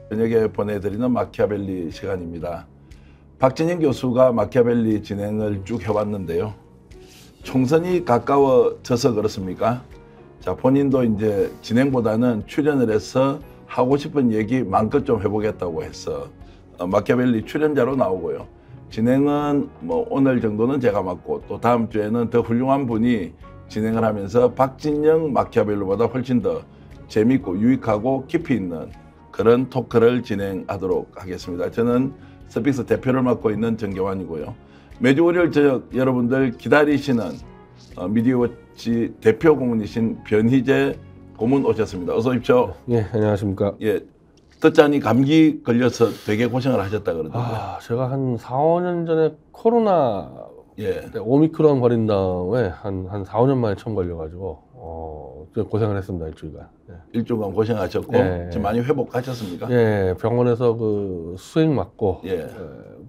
저녁에 보내드리는 마키아벨리 시간입니다. 박진영 교수가 마키아벨리 진행을 쭉 해왔는데요. 총선이 가까워져서 그렇습니까? 자, 본인도 이제 진행보다는 출연을 해서 하고 싶은 얘기 마음껏 좀 해보겠다고 해서 마키아벨리 출연자로 나오고요. 진행은 뭐 오늘 정도는 제가 맡고 또 다음 주에는 더 훌륭한 분이 진행을 하면서 박진영 마키아벨리보다 훨씬 더 재밌고 유익하고 깊이 있는 그런 토크를 진행하도록 하겠습니다. 저는 스픽스 대표를 맡고 있는 정경환이고요. 매주 월요일 저녁 여러분들 기다리시는 미디어워치 대표 고문이신 변희재 고문 오셨습니다. 어서 오십시오. 예, 안녕하십니까. 예, 듣자니 감기 걸려서 되게 고생을 하셨다 그러던데. 제가 한 4, 5년 전에 코로나 오미크론 걸린 다음에 한 4, 5년 만에 처음 걸려가지고 좀 고생을 했습니다, 일주일간. 예. 일주일간 고생하셨고 지금 많이 회복하셨습니까? 예, 병원에서 그 수액 맞고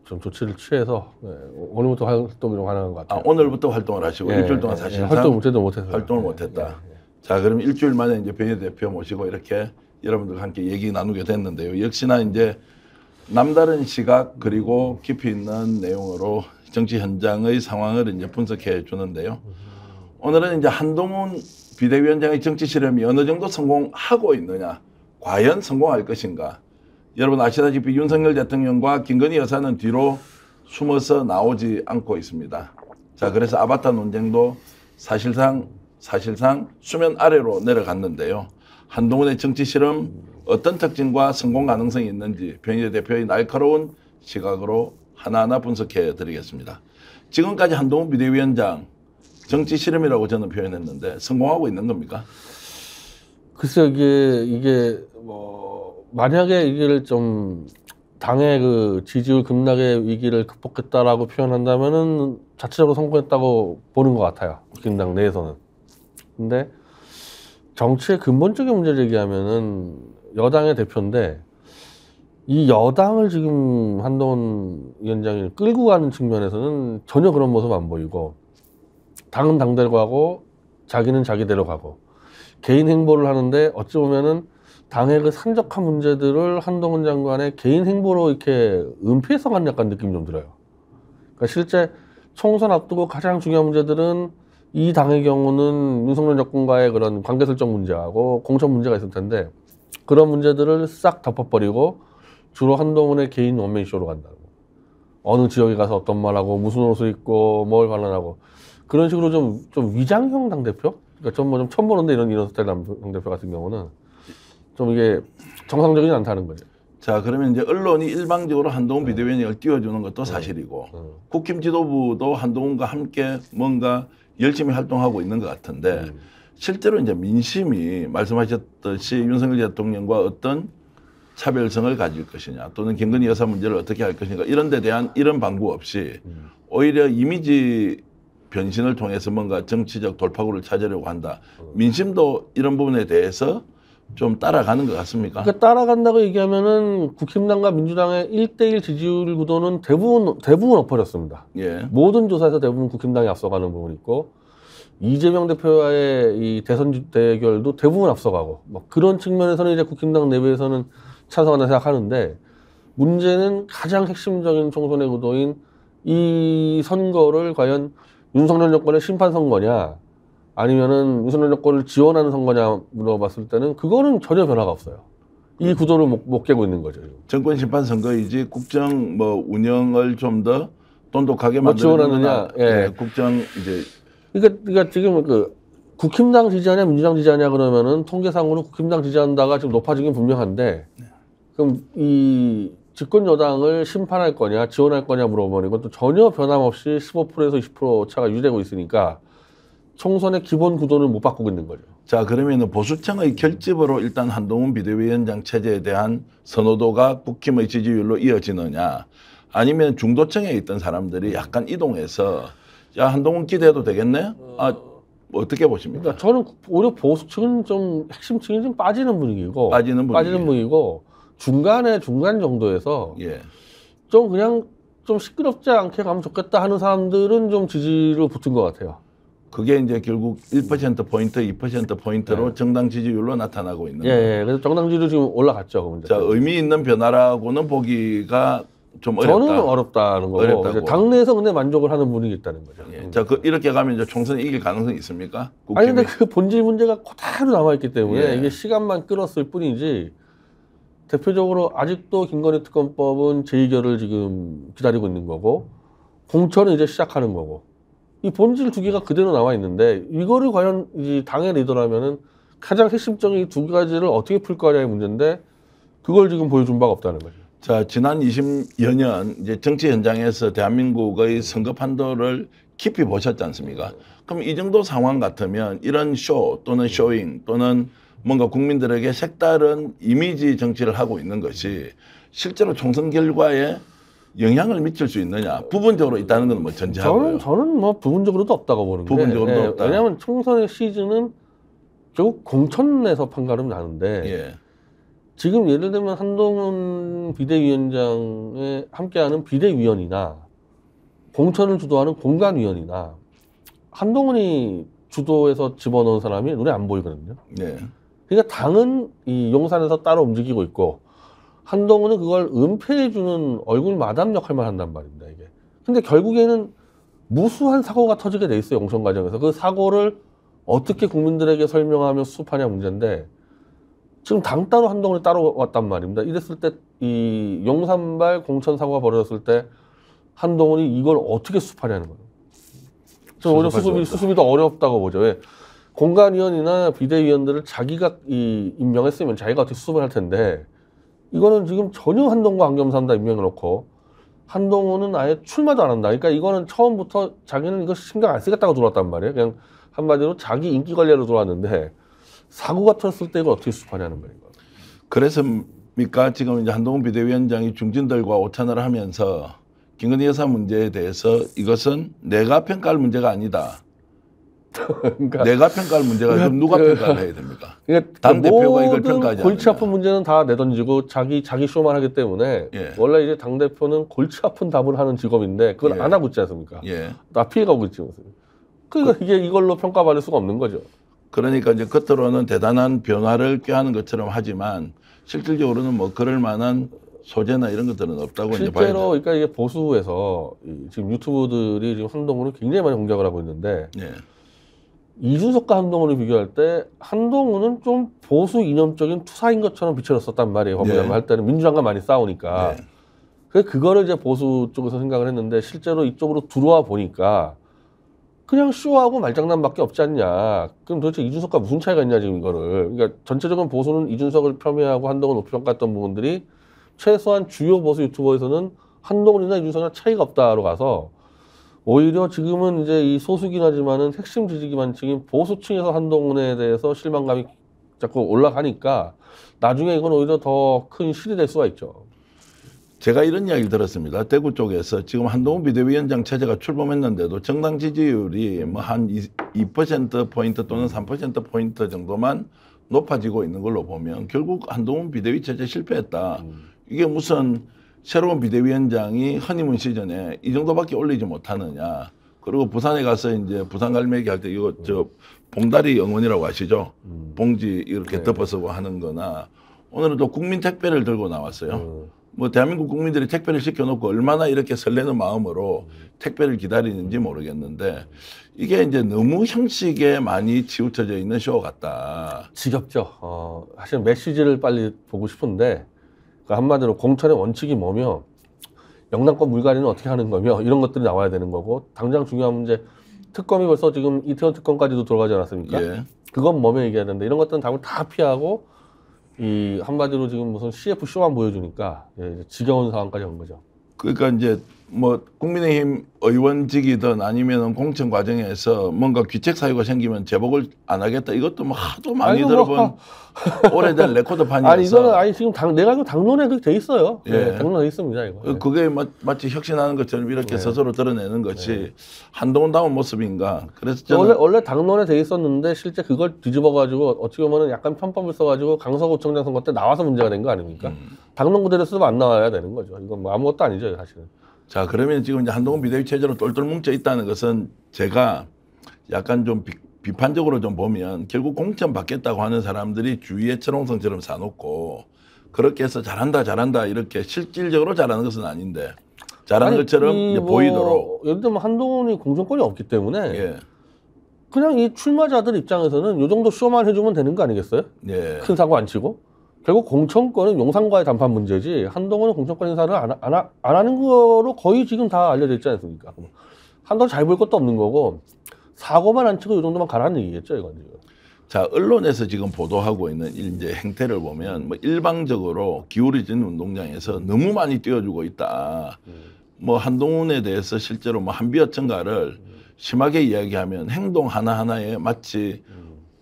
좀 조치를 취해서 오늘부터 활동이 좀 가능한 것 같아요. 오늘부터 활동을 하시고 일주일 동안 사실상 활동을 못했다. 자, 그럼 일주일 만에 이제 변희 대표 모시고 이렇게 여러분들과 함께 얘기 나누게 됐는데요. 역시나 이제 남다른 시각 그리고 깊이 있는 내용으로 정치 현장의 상황을 이제 분석해 주는데요. 오늘은 이제 한동훈 비대위원장의 정치 실험이 어느 정도 성공하고 있느냐, 과연 성공할 것인가. 여러분 아시다시피 윤석열 대통령과 김건희 여사는 뒤로 숨어서 나오지 않고 있습니다. 자, 그래서 아바타 논쟁도 사실상 수면 아래로 내려갔는데요. 한동훈의 정치 실험 어떤 특징과 성공 가능성이 있는지 변희재 대표의 날카로운 시각으로 하나하나 분석해 드리겠습니다. 지금까지 한동훈 비대위원장 정치 실험이라고 저는 표현했는데 성공하고 있는 겁니까? 글쎄요, 이게 뭐 만약에 이걸 좀 당의 그 지지율 급락의 위기를 극복했다라고 표현한다면은 자체적으로 성공했다고 보는 것 같아요. 국힘당 내에서는. 근데 정치의 근본적인 문제를 얘기하면은 여당의 대표인데 이 여당을 지금 한동훈 위원장이 끌고 가는 측면에서는 전혀 그런 모습 안 보이고 당은 당대로 가고 자기는 자기대로 가고 개인 행보를 하는데 어찌 보면은 당의 그 산적한 문제들을 한동훈 장관의 개인 행보로 이렇게 은폐해서 가는 약간 느낌이 좀 들어요. 그러니까 실제 총선 앞두고 가장 중요한 문제들은 이 당의 경우는 윤석열 정권과의 그런 관계 설정 문제하고 공천 문제가 있을 텐데 그런 문제들을 싹 덮어버리고 주로 한동훈의 개인 원맨 쇼로 간다고. 어느 지역에 가서 어떤 말하고 무슨 옷을 입고 뭘 관람하고 그런 식으로 좀 위장형 당대표? 그러니까 전 뭐 좀 처음 보는데 이런 스타일 당대표 같은 경우는 좀 이게 정상적이지 않다는 거죠. 자, 그러면 이제 언론이 일방적으로 한동훈 비대위원장을 띄워주는 것도 사실이고 국힘 지도부도 한동훈과 함께 뭔가 열심히 활동하고 있는 것 같은데 실제로 이제 민심이 말씀하셨듯이 윤석열 대통령과 어떤 차별성을 가질 것이냐 또는 김건희 여사 문제를 어떻게 할 것인가 이런 데 대한 이런 방구 없이 오히려 이미지 변신을 통해서 뭔가 정치적 돌파구를 찾으려고 한다. 민심도 이런 부분에 대해서 좀 따라가는 것 같습니까? 그러니까 따라간다고 얘기하면은 국힘당과 민주당의 1대1 지지율 구도는 대부분 엎어졌습니다. 예. 모든 조사에서 대부분 국힘당이 앞서가는 부분이 있고 이재명 대표와의 이 대선 대결도 대부분 앞서가고 뭐 그런 측면에서는 이제 국힘당 내부에서는 찬성한다 생각하는데 문제는 가장 핵심적인 총선의 구도인 이 선거를 과연 윤석열 정권의 심판 선거냐 아니면은 윤석열 정권을 지원하는 선거냐 물어봤을 때는 그거는 전혀 변화가 없어요. 이 구도를 못 깨고 있는 거죠. 정권 심판 선거이지 국정 뭐 운영을 좀 더 돈독하게 지원하느냐. 국정 이제 그러니까 지금 그 국힘당 지지하냐 민주당 지지하냐 그러면은 통계상으로 국힘당 지지한다가 지금 높아지긴 분명한데 그럼 이 집권 여당을 심판할 거냐 지원할 거냐 물어보는 것도 전혀 변함없이 15%에서 20% 차가 유지되고 있으니까 총선의 기본 구도는 못 바꾸고 있는 거죠. 자, 그러면 보수층의 결집으로 일단 한동훈 비대위원장 체제에 대한 선호도가 국힘의 지지율로 이어지느냐 아니면 중도층에 있던 사람들이 약간 이동해서 야 한동훈 기대해도 되겠네? 어떻게 보십니까? 그러니까 저는 오히려 보수층은 좀 핵심층이 좀 빠지는 분위기고 중간 정도에서 좀 그냥 좀 시끄럽지 않게 가면 좋겠다 하는 사람들은 좀 지지로 붙은 것 같아요. 그게 이제 결국 1%포인트, 2%포인트로 정당 지지율로 나타나고 있는 거예요. 예, 그래서 정당 지지율 지금 올라갔죠. 자, 의미 있는 변화라고는 보기가 좀 어렵다. 저는 어렵다는 거고 당내에서 근데 만족을 하는 분위기 있다는 거죠. 예. 자, 이렇게 가면 이제 총선에 이길 가능성이 있습니까? 아니 근데 그 본질 문제가 그대로 남아있기 때문에 예. 이게 시간만 끌었을 뿐이지 대표적으로 아직도 김건희 특검법은 재의결을 지금 기다리고 있는 거고 공천은 이제 시작하는 거고 이 본질 두 개가 그대로 남아 있는데 이거를 과연 이 당의 리더라면은 가장 핵심적인 이 두 가지를 어떻게 풀 거냐의 문제인데 그걸 지금 보여준 바가 없다는 거죠. 자, 지난 20여 년 이제 정치 현장에서 대한민국의 선거 판도를 깊이 보셨지 않습니까? 그럼 이 정도 상황 같으면 이런 쇼 또는 쇼잉 또는 뭔가 국민들에게 색다른 이미지 정치를 하고 있는 것이 실제로 총선 결과에 영향을 미칠 수 있느냐? 부분적으로 있다는 건 뭐 전제하고요. 저는 뭐 부분적으로도 없다고 보는 게 부분적으로도 없다. 왜냐하면 총선의 시즌은 결국 공천에서 판가름 나는데 예. 지금 예를 들면 한동훈 비대위원장에 함께하는 비대위원이나 공천을 주도하는 공관위원이나 한동훈이 주도해서 집어넣은 사람이 눈에 안 보이거든요. 예. 그러니까 당은 이 용산에서 따로 움직이고 있고 한동훈은 그걸 은폐해주는 얼굴 마담 역할만 한단 말입니다. 이게. 근데 결국에는 무수한 사고가 터지게 돼 있어요. 공천 과정에서. 그 사고를 어떻게 국민들에게 설명하며 수습하냐 문제인데 지금 당 따로 한동훈이 따로 왔단 말입니다. 이랬을 때 이 용산발 공천 사고가 벌어졌을 때 한동훈이 이걸 어떻게 수습하냐는 거예요. 저는 오히려 수습이 더 어렵다고 보죠. 왜? 공관위원이나 비대위원들을 자기가 임명했으면 자기가 어떻게 수습을 할 텐데 이거는 지금 전혀 한동훈과 안겸산다 임명해놓고 한동훈은 아예 출마도 안 한다. 그러니까 이거는 처음부터 자기는 이거 신경 안 쓰겠다고 들어왔단 말이에요. 그냥 한마디로 자기 인기 관리하러 들어왔는데 사고가 터졌을 때 이걸 어떻게 수습하냐는 거예요. 그래서입니까? 지금 이제 한동훈 비대위원장이 중진들과 오찬을 하면서 김건희 여사 문제에 대해서 이것은 내가 평가할 문제가 아니다. 그러니까 내가 평가할 문제가 그럼 누가 평가를 해야 됩니까? 그러니까 당 대표가 이걸 평가하지 않느냐. 골치 아픈 문제는 다 내던지고 자기 쇼만 하기 때문에 예. 원래 이제 당 대표는 골치 아픈 답을 하는 직업인데 그걸 예. 안 하고 있지 않습니까? 예. 나 피해가고 있지 무슨. 그러니까 이게 이걸로 평가받을 수가 없는 거죠. 그러니까 이제 겉으로는 대단한 변화를 꾀하는 것처럼 하지만 실질적으로는 뭐 그럴 만한 소재나 이런 것들은 없다고 이제 봐야 돼요. 실제로 그러니까 이게 보수에서 지금 유튜브들이 지금 한동훈을 굉장히 많이 공격을 하고 있는데 예. 이준석과 한동훈을 비교할 때 한동훈은 좀 보수 이념적인 투사인 것처럼 비춰졌었단 말이에요. 법무장관 할 때는 민주당과 많이 싸우니까. 그래서 그거를 이제 보수 쪽에서 생각을 했는데 실제로 이쪽으로 들어와 보니까 그냥 쇼하고 말장난밖에 없지 않냐. 그럼 도대체 이준석과 무슨 차이가 있냐 지금 이거를. 그러니까 전체적인 보수는 이준석을 폄훼하고 한동훈을 높이 평가했던 부분들이 최소한 주요 보수 유튜버에서는 한동훈이나 이준석이나 차이가 없다로 가서 오히려 지금은 이제 이 소수긴 하지만은 핵심 지지기반층인 보수층에서 한동훈에 대해서 실망감이 자꾸 올라가니까 나중에 이건 오히려 더 큰 실이 될 수가 있죠. 제가 이런 이야기를 들었습니다. 대구 쪽에서 지금 한동훈 비대위원장 체제가 출범했는데도 정당 지지율이 뭐 한 2%포인트 또는 3%포인트 정도만 높아지고 있는 걸로 보면 결국 한동훈 비대위 체제 실패했다. 이게 무슨 새로운 비대위원장이 허니문 시즌에 이 정도밖에 올리지 못하느냐. 그리고 부산에 가서 이제 부산 갈매기 할 때 이거 저 봉다리 영혼이라고 아시죠? 봉지 이렇게 덮어쓰고 하는 거나 오늘은 또 국민 택배를 들고 나왔어요. 뭐 대한민국 국민들이 택배를 시켜놓고 얼마나 이렇게 설레는 마음으로 택배를 기다리는지 모르겠는데 이게 이제 너무 형식에 많이 치우쳐져 있는 쇼 같다. 지겹죠. 사실 메시지를 빨리 보고 싶은데 그러니까 한마디로 공천의 원칙이 뭐며 영남권 물갈이는 어떻게 하는 거며 이런 것들이 나와야 되는 거고 당장 중요한 문제 특검이 벌써 지금 이태원 특검까지도 들어가지 않았습니까? 예. 그건 뭐며 얘기해야 되는데 이런 것들은 답을 다 피하고 이 한마디로 지금 무슨 CF 쇼만 보여주니까 이제 지겨운 상황까지 온 거죠. 그러니까 이제 뭐 국민의힘 의원직이든 아니면 공천 과정에서 뭔가 귀책 사유가 생기면 제복을 안 하겠다. 이것도 뭐 하도 많이 들어본 오래된 레코드판이어서. 아니 이거는 지금 내가 알고 당론에 그렇게 돼 있어요. 예. 네, 당론에 있습니다 이거. 그게 마치 혁신하는 것처럼 이렇게 스스로 드러내는 것이 한동훈다운 모습인가. 그래서 저는 원래 당론에 돼 있었는데 실제 그걸 뒤집어가지고 어떻게 보면 약간 편법을 써가지고 강서구청장 선거 때 나와서 문제가 된 거 아닙니까? 당론 그대로 쓰면 안 나와야 되는 거죠. 이건 뭐 아무것도 아니죠 사실은. 자, 그러면 지금 이제 한동훈 비대위 체제로 똘똘 뭉쳐 있다는 것은 제가 약간 좀 비판적으로 좀 보면 결국 공천 받겠다고 하는 사람들이 주위에 철옹성처럼 사놓고 그렇게 해서 잘한다 이렇게 실질적으로 잘하는 것은 아닌데 잘하는 것처럼 이제 보이도록. 예를 들면 한동훈이 공천권이 없기 때문에 예. 그냥 이 출마자들 입장에서는 이 정도 쇼만 해주면 되는 거 아니겠어요? 예. 큰 사고 안 치고. 결국 공천권은 용산과의 단판 문제지 한동훈은 공천권 인사를 안 하는 거로 거의 지금 다 알려져 있지 않습니까? 한동훈 잘 볼 것도 없는 거고 사고만 안 치고 이 정도만 가라는 얘기겠죠, 이건 지금. 자, 언론에서 지금 보도하고 있는 이제 행태를 보면 뭐 일방적으로 기울어진 운동장에서 너무 많이 띄워주고 있다. 뭐 한동훈에 대해서 실제로 뭐 한비어천가를 심하게 이야기하면 행동 하나하나에 마치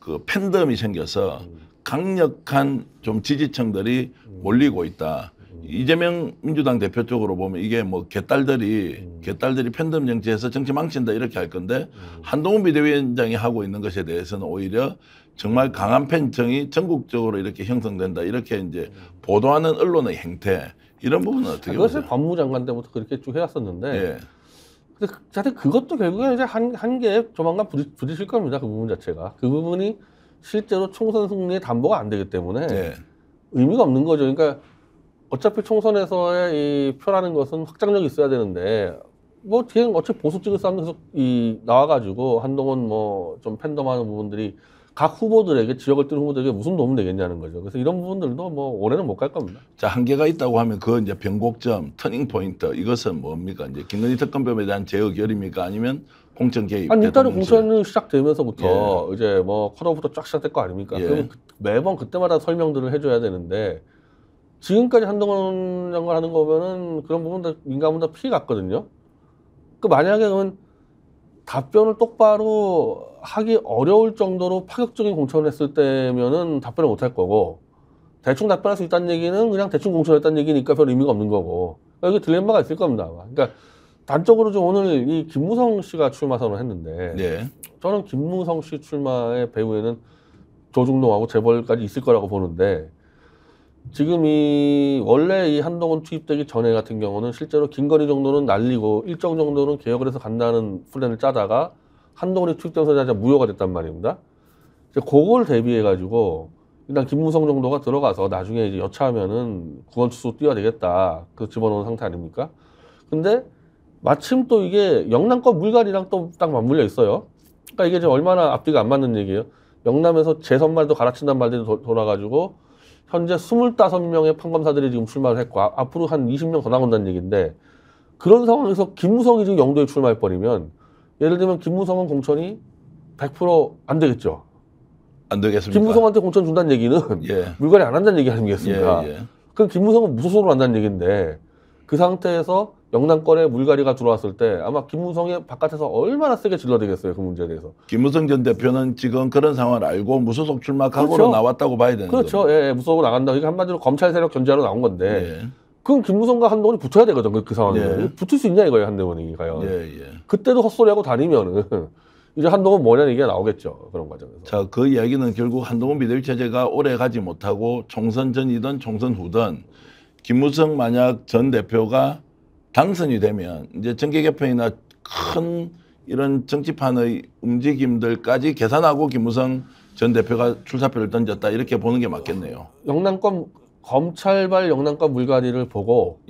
그 팬덤이 생겨서 강력한 좀 지지층들이 몰리고 있다. 이재명 민주당 대표 쪽으로 보면 이게 뭐 개딸들이 팬덤 정치에서 정치 망친다 이렇게 할 건데 한동훈 비대위원장이 하고 있는 것에 대해서는 오히려 정말 강한 팬층이 전국적으로 이렇게 형성된다 이렇게 이제 보도하는 언론의 행태 이런 부분은 어떻게 보세요? 그것을 법무장관 때부터 그렇게 쭉 해왔었는데 예. 근데 자체 그것도 결국에 이제 한계에 조만간 부딪힐 겁니다. 그 부분 자체가. 그 부분이 실제로 총선 승리의 담보가 안 되기 때문에 예. 의미가 없는 거죠. 그러니까 어차피 총선에서의 이 표라는 것은 확장력이 있어야 되는데 뭐 그냥 어차피 보수 찍을 사람들 계속 나와가지고 한동훈 뭐 좀 팬덤하는 부분들이 각 후보들에게 지역을 뚫는 후보들에게 무슨 도움 되겠냐는 거죠. 그래서 이런 부분들도 뭐 올해는 못 갈 겁니다. 자, 한계가 있다고 하면 그 이제 변곡점, 터닝 포인트 이것은 뭡니까? 이제 김건희 특검법에 대한 재의결입니까? 아니면 공천 개입? 아니 일단은 공천이 시작되면서부터 이제 뭐 컷오프부터 쫙 시작될 거 아닙니까? 그럼 매번 그때마다 설명들을 해줘야 되는데 지금까지 한동훈 장관 하는 거 보면은 그런 부분들 민감부터 피해 갔거든요. 그 만약에 그러면 답변을 똑바로 하기 어려울 정도로 파격적인 공천을 했을 때면은 답변을 못 할 거고 대충 답변할 수 있다는 얘기는 그냥 대충 공천했다는 얘기니까 별 의미가 없는 거고 여기 딜레마가 있을 겁니다. 아마. 그러니까 단적으로 좀 오늘 이 김무성 씨가 출마 선언을 했는데 저는 김무성 씨 출마의 배후에는 조중동하고 재벌까지 있을 거라고 보는데 지금 원래 이 한동훈 투입되기 전에 같은 경우는 실제로 김건희 정도는 날리고 일정 정도는 개혁을 해서 간다는 플랜을 짜다가 한동훈이 투입되면서 무효가 됐단 말입니다. 이제 그걸 대비해가지고 일단 김무성 정도가 들어가서 나중에 이제 여차하면은 구원투수 뛰어야 되겠다. 그 집어넣은 상태 아닙니까? 근데 마침 또 이게 영남권 물갈이랑 또 딱 맞물려 있어요. 그러니까 이게 지금 얼마나 앞뒤가 안 맞는 얘기예요. 영남에서 재선말도 갈아친단 말들이 돌아가지고 현재 25명의 판검사들이 지금 출마를 했고 앞으로 한 20명 더 나온다는 얘기인데 그런 상황에서 김무성이 지금 영도에 출마해 버리면 예를 들면 김무성은 공천이 100% 안 되겠죠. 안 되겠습니까? 김무성한테 공천 준다는 얘기는 물갈이 안 한다는 얘기 아니겠습니까? 그럼 김무성은 무소속으로 한다는 얘기인데 그 상태에서 영남권에 물갈이가 들어왔을 때 아마 김무성이 바깥에서 얼마나 세게 질러대겠어요. 그 문제에 대해서. 김무성 전 대표는 지금 그런 상황을 알고 무소속 출마 각오로 나왔다고 봐야 되는 거죠. 그렇죠. 예, 무소속으로 나간다. 이게 한마디로 검찰 세력 견제하러 나온 건데 그럼 김무성과 한동훈이 붙어야 되거든. 그 상황에. 붙을 수 있냐 이거예요. 한동훈이. 과연. 그때도 헛소리하고 다니면은 이제 한동훈 뭐냐는 얘기가 나오겠죠. 그런 과정에서. 자, 그 이야기는 결국 한동훈 비대위 체제가 오래 가지 못하고 총선 전이든 총선 후든 김무성 만약 전 대표가 당선이 되면 이제 정계 개편이나 큰 이런 정치판의 움직임들까지 계산하고 김무성 전 대표가 출사표를 던졌다 이렇게 보는 게 맞겠네요. 영남권 검찰발 영남권 물갈이를 보고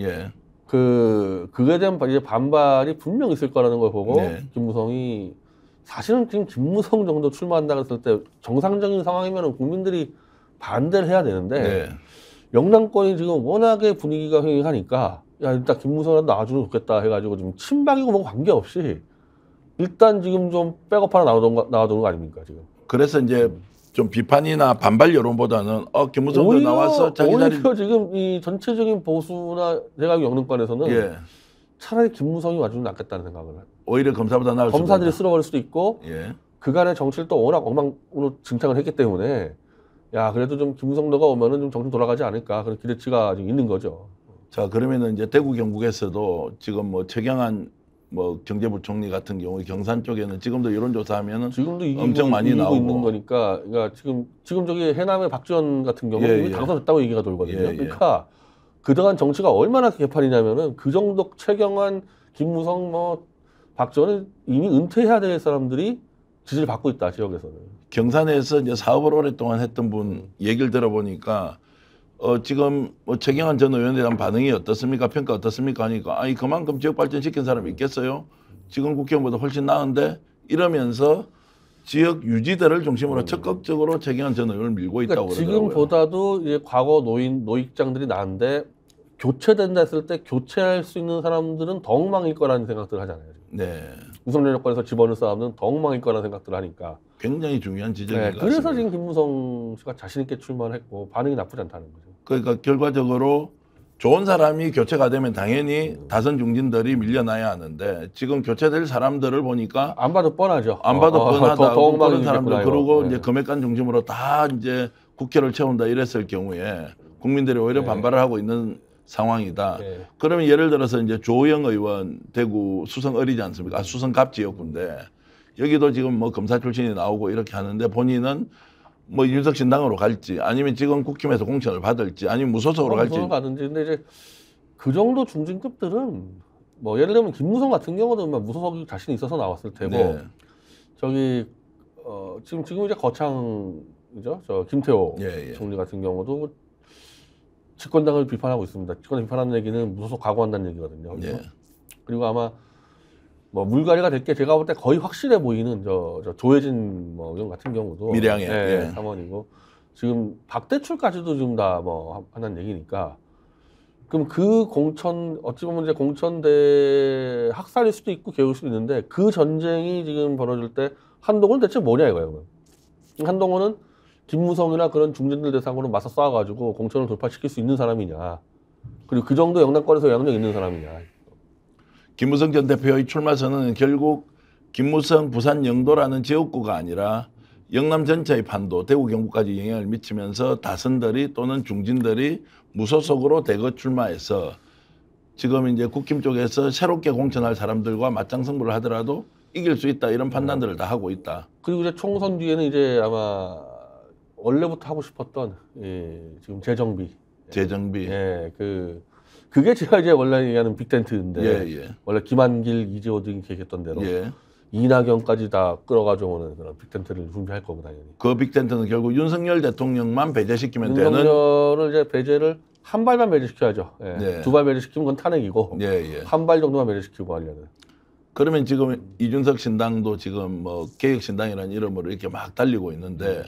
그에 대한 이제 반발이 분명 있을 거라는 걸 보고 김무성이 사실은 지금 김무성 정도 출마한다고 했을 때 정상적인 상황이면 국민들이 반대를 해야 되는데 영남권이 지금 워낙에 분위기가 횡행하니까 야 일단 김무성이라도 나와주면 좋겠다 해가지고 지금 친박이고 뭐 관계없이 일단 지금 좀 백업 하나 나와두는 거 아닙니까 지금. 그래서 이제 좀 비판이나 반발 여론보다는 김무성도 나와서 자기 자리. 오히려 지금 이 전체적인 보수나 내각 영남권에서는 차라리 김무성이 와주면 낫겠다는 생각을 해요. 오히려 검사보다 나을 수도 검사들이 쓸어버릴 수도 있고 그간의 정치를 또 워낙 엉망으로 증창을 했기 때문에 야 그래도 좀 김무성도가 오면은 좀 정신 돌아가지 않을까 그런 기대치가 지금 있는 거죠. 자 그러면은 이제 대구 경북에서도 지금 뭐 최경환 뭐 경제부총리 같은 경우 경산 쪽에는 지금도 여론조사하면은 지금도 엄청 많이 나오고 있는 거니까 그러니까 지금 저기 해남의 박지원 같은 경우 이미 당선됐다고 얘기가 돌거든요. 그러니까 그동안 정치가 얼마나 개판이냐면은 그 정도 최경환, 김무성 뭐 박지원은 이미 은퇴해야 될 사람들이 지지를 받고 있다, 지역에서는. 경산에서 이제 사업을 오랫동안 했던 분 얘기를 들어보니까 지금 뭐 최경환 전 의원에 대한 반응이 어떻습니까? 평가 어떻습니까? 하니까 아니 그만큼 지역 발전시킨 사람이 있겠어요? 지금 국회의원보다 훨씬 나은데 이러면서 지역 유지들을 중심으로 적극적으로 최경환 전 의원을 밀고 있다고 그러니까 그러더라고요. 지금보다도 이제 과거 노익장들이 나은데 교체된다 했을 때 교체할 수 있는 사람들은 더욱 망일 거라는 생각들을 하잖아요. 네. 유석열 여권에서 집어넣을 사람은 더욱 망일 거라는 생각들을 하니까. 굉장히 중요한 지적인 것 같습니다. 그래서 지금 김무성 씨가 자신 있게 출마를 했고 반응이 나쁘지 않다는 거죠. 그러니까 결과적으로 좋은 사람이 교체가 되면 당연히 다선 중진들이 밀려나야 하는데 지금 교체될 사람들을 보니까 안 봐도 뻔하죠. 안 봐도 뻔하다고 그런 사람들 그러고 네. 이제 금액간 중심으로 다 이제 국회를 채운다 이랬을 경우에 국민들이 오히려 반발을 하고 있는 상황이다. 그러면 예를 들어서 이제 조영 의원 대구 수성 어리지 않습니까? 수성 갑 지역구인데 여기도 지금 뭐 검사 출신이 나오고 이렇게 하는데 본인은 뭐 윤석 신당으로 갈지 아니면 지금 국힘에서 공천을 받을지 아니면 무소속으로 갈지. 무소속으로 가든지. 근데 이제 그 정도 중진급들은 뭐 예를 들면 김무성 같은 경우는 무소속이 자신이 있어서 나왔을 테고 네. 저기 지금 이제 거창이죠. 저 김태호 예. 총리 같은 경우도 집권당을 비판하고 있습니다. 집권당 비판하는 얘기는 무소속 각오한다는 얘기거든요. 예. 그리고 아마 뭐 물갈이가 될 게 제가 볼 때 거의 확실해 보이는 저 조혜진 뭐 의원 같은 경우도 밀양의 사원이고 지금 박대출까지도 지금 다 뭐 하는 얘기니까 그럼 그 공천 어찌 보면 이제 공천대 학살일 수도 있고 개울 수도 있는데 그 전쟁이 지금 벌어질 때 한동훈은 대체 뭐냐 이거예요. 한동훈은 김무성이나 그런 중진들 대상으로 맞서 싸워가지고 공천을 돌파시킬 수 있는 사람이냐 그리고 그 정도 영남권에서 영향력 있는 사람이냐. 김무성 전 대표의 출마 선언은 결국 김무성 부산 영도라는 지역구가 아니라 영남 전체의 판도 대구 경북까지 영향을 미치면서 다선들이 또는 중진들이 무소속으로 대거 출마해서 지금 이제 국힘 쪽에서 새롭게 공천할 사람들과 맞짱 승부를 하더라도 이길 수 있다 이런 판단들을 다 하고 있다. 그리고 이제 총선 뒤에는 이제 아마 원래부터 하고 싶었던 지금 재정비. 그게 제가 이제 원래 얘기하는 빅텐트인데 원래 김한길, 이재호 등이 계획했던 대로 이낙연까지 다 끌어가지고 오는 그런 빅텐트를 준비할 거고 당연히. 그 빅텐트는 결국 윤석열 대통령만 배제시키면 되는. 윤석열을 이제 배제를 한 발만 배제시켜야죠. 두 발 배제시키면 그건 탄핵이고 한 발 정도만 배제시키고 하려는. 그러면 지금 이준석 신당도 지금 뭐 개혁신당이라는 이름으로 이렇게 막 달리고 있는데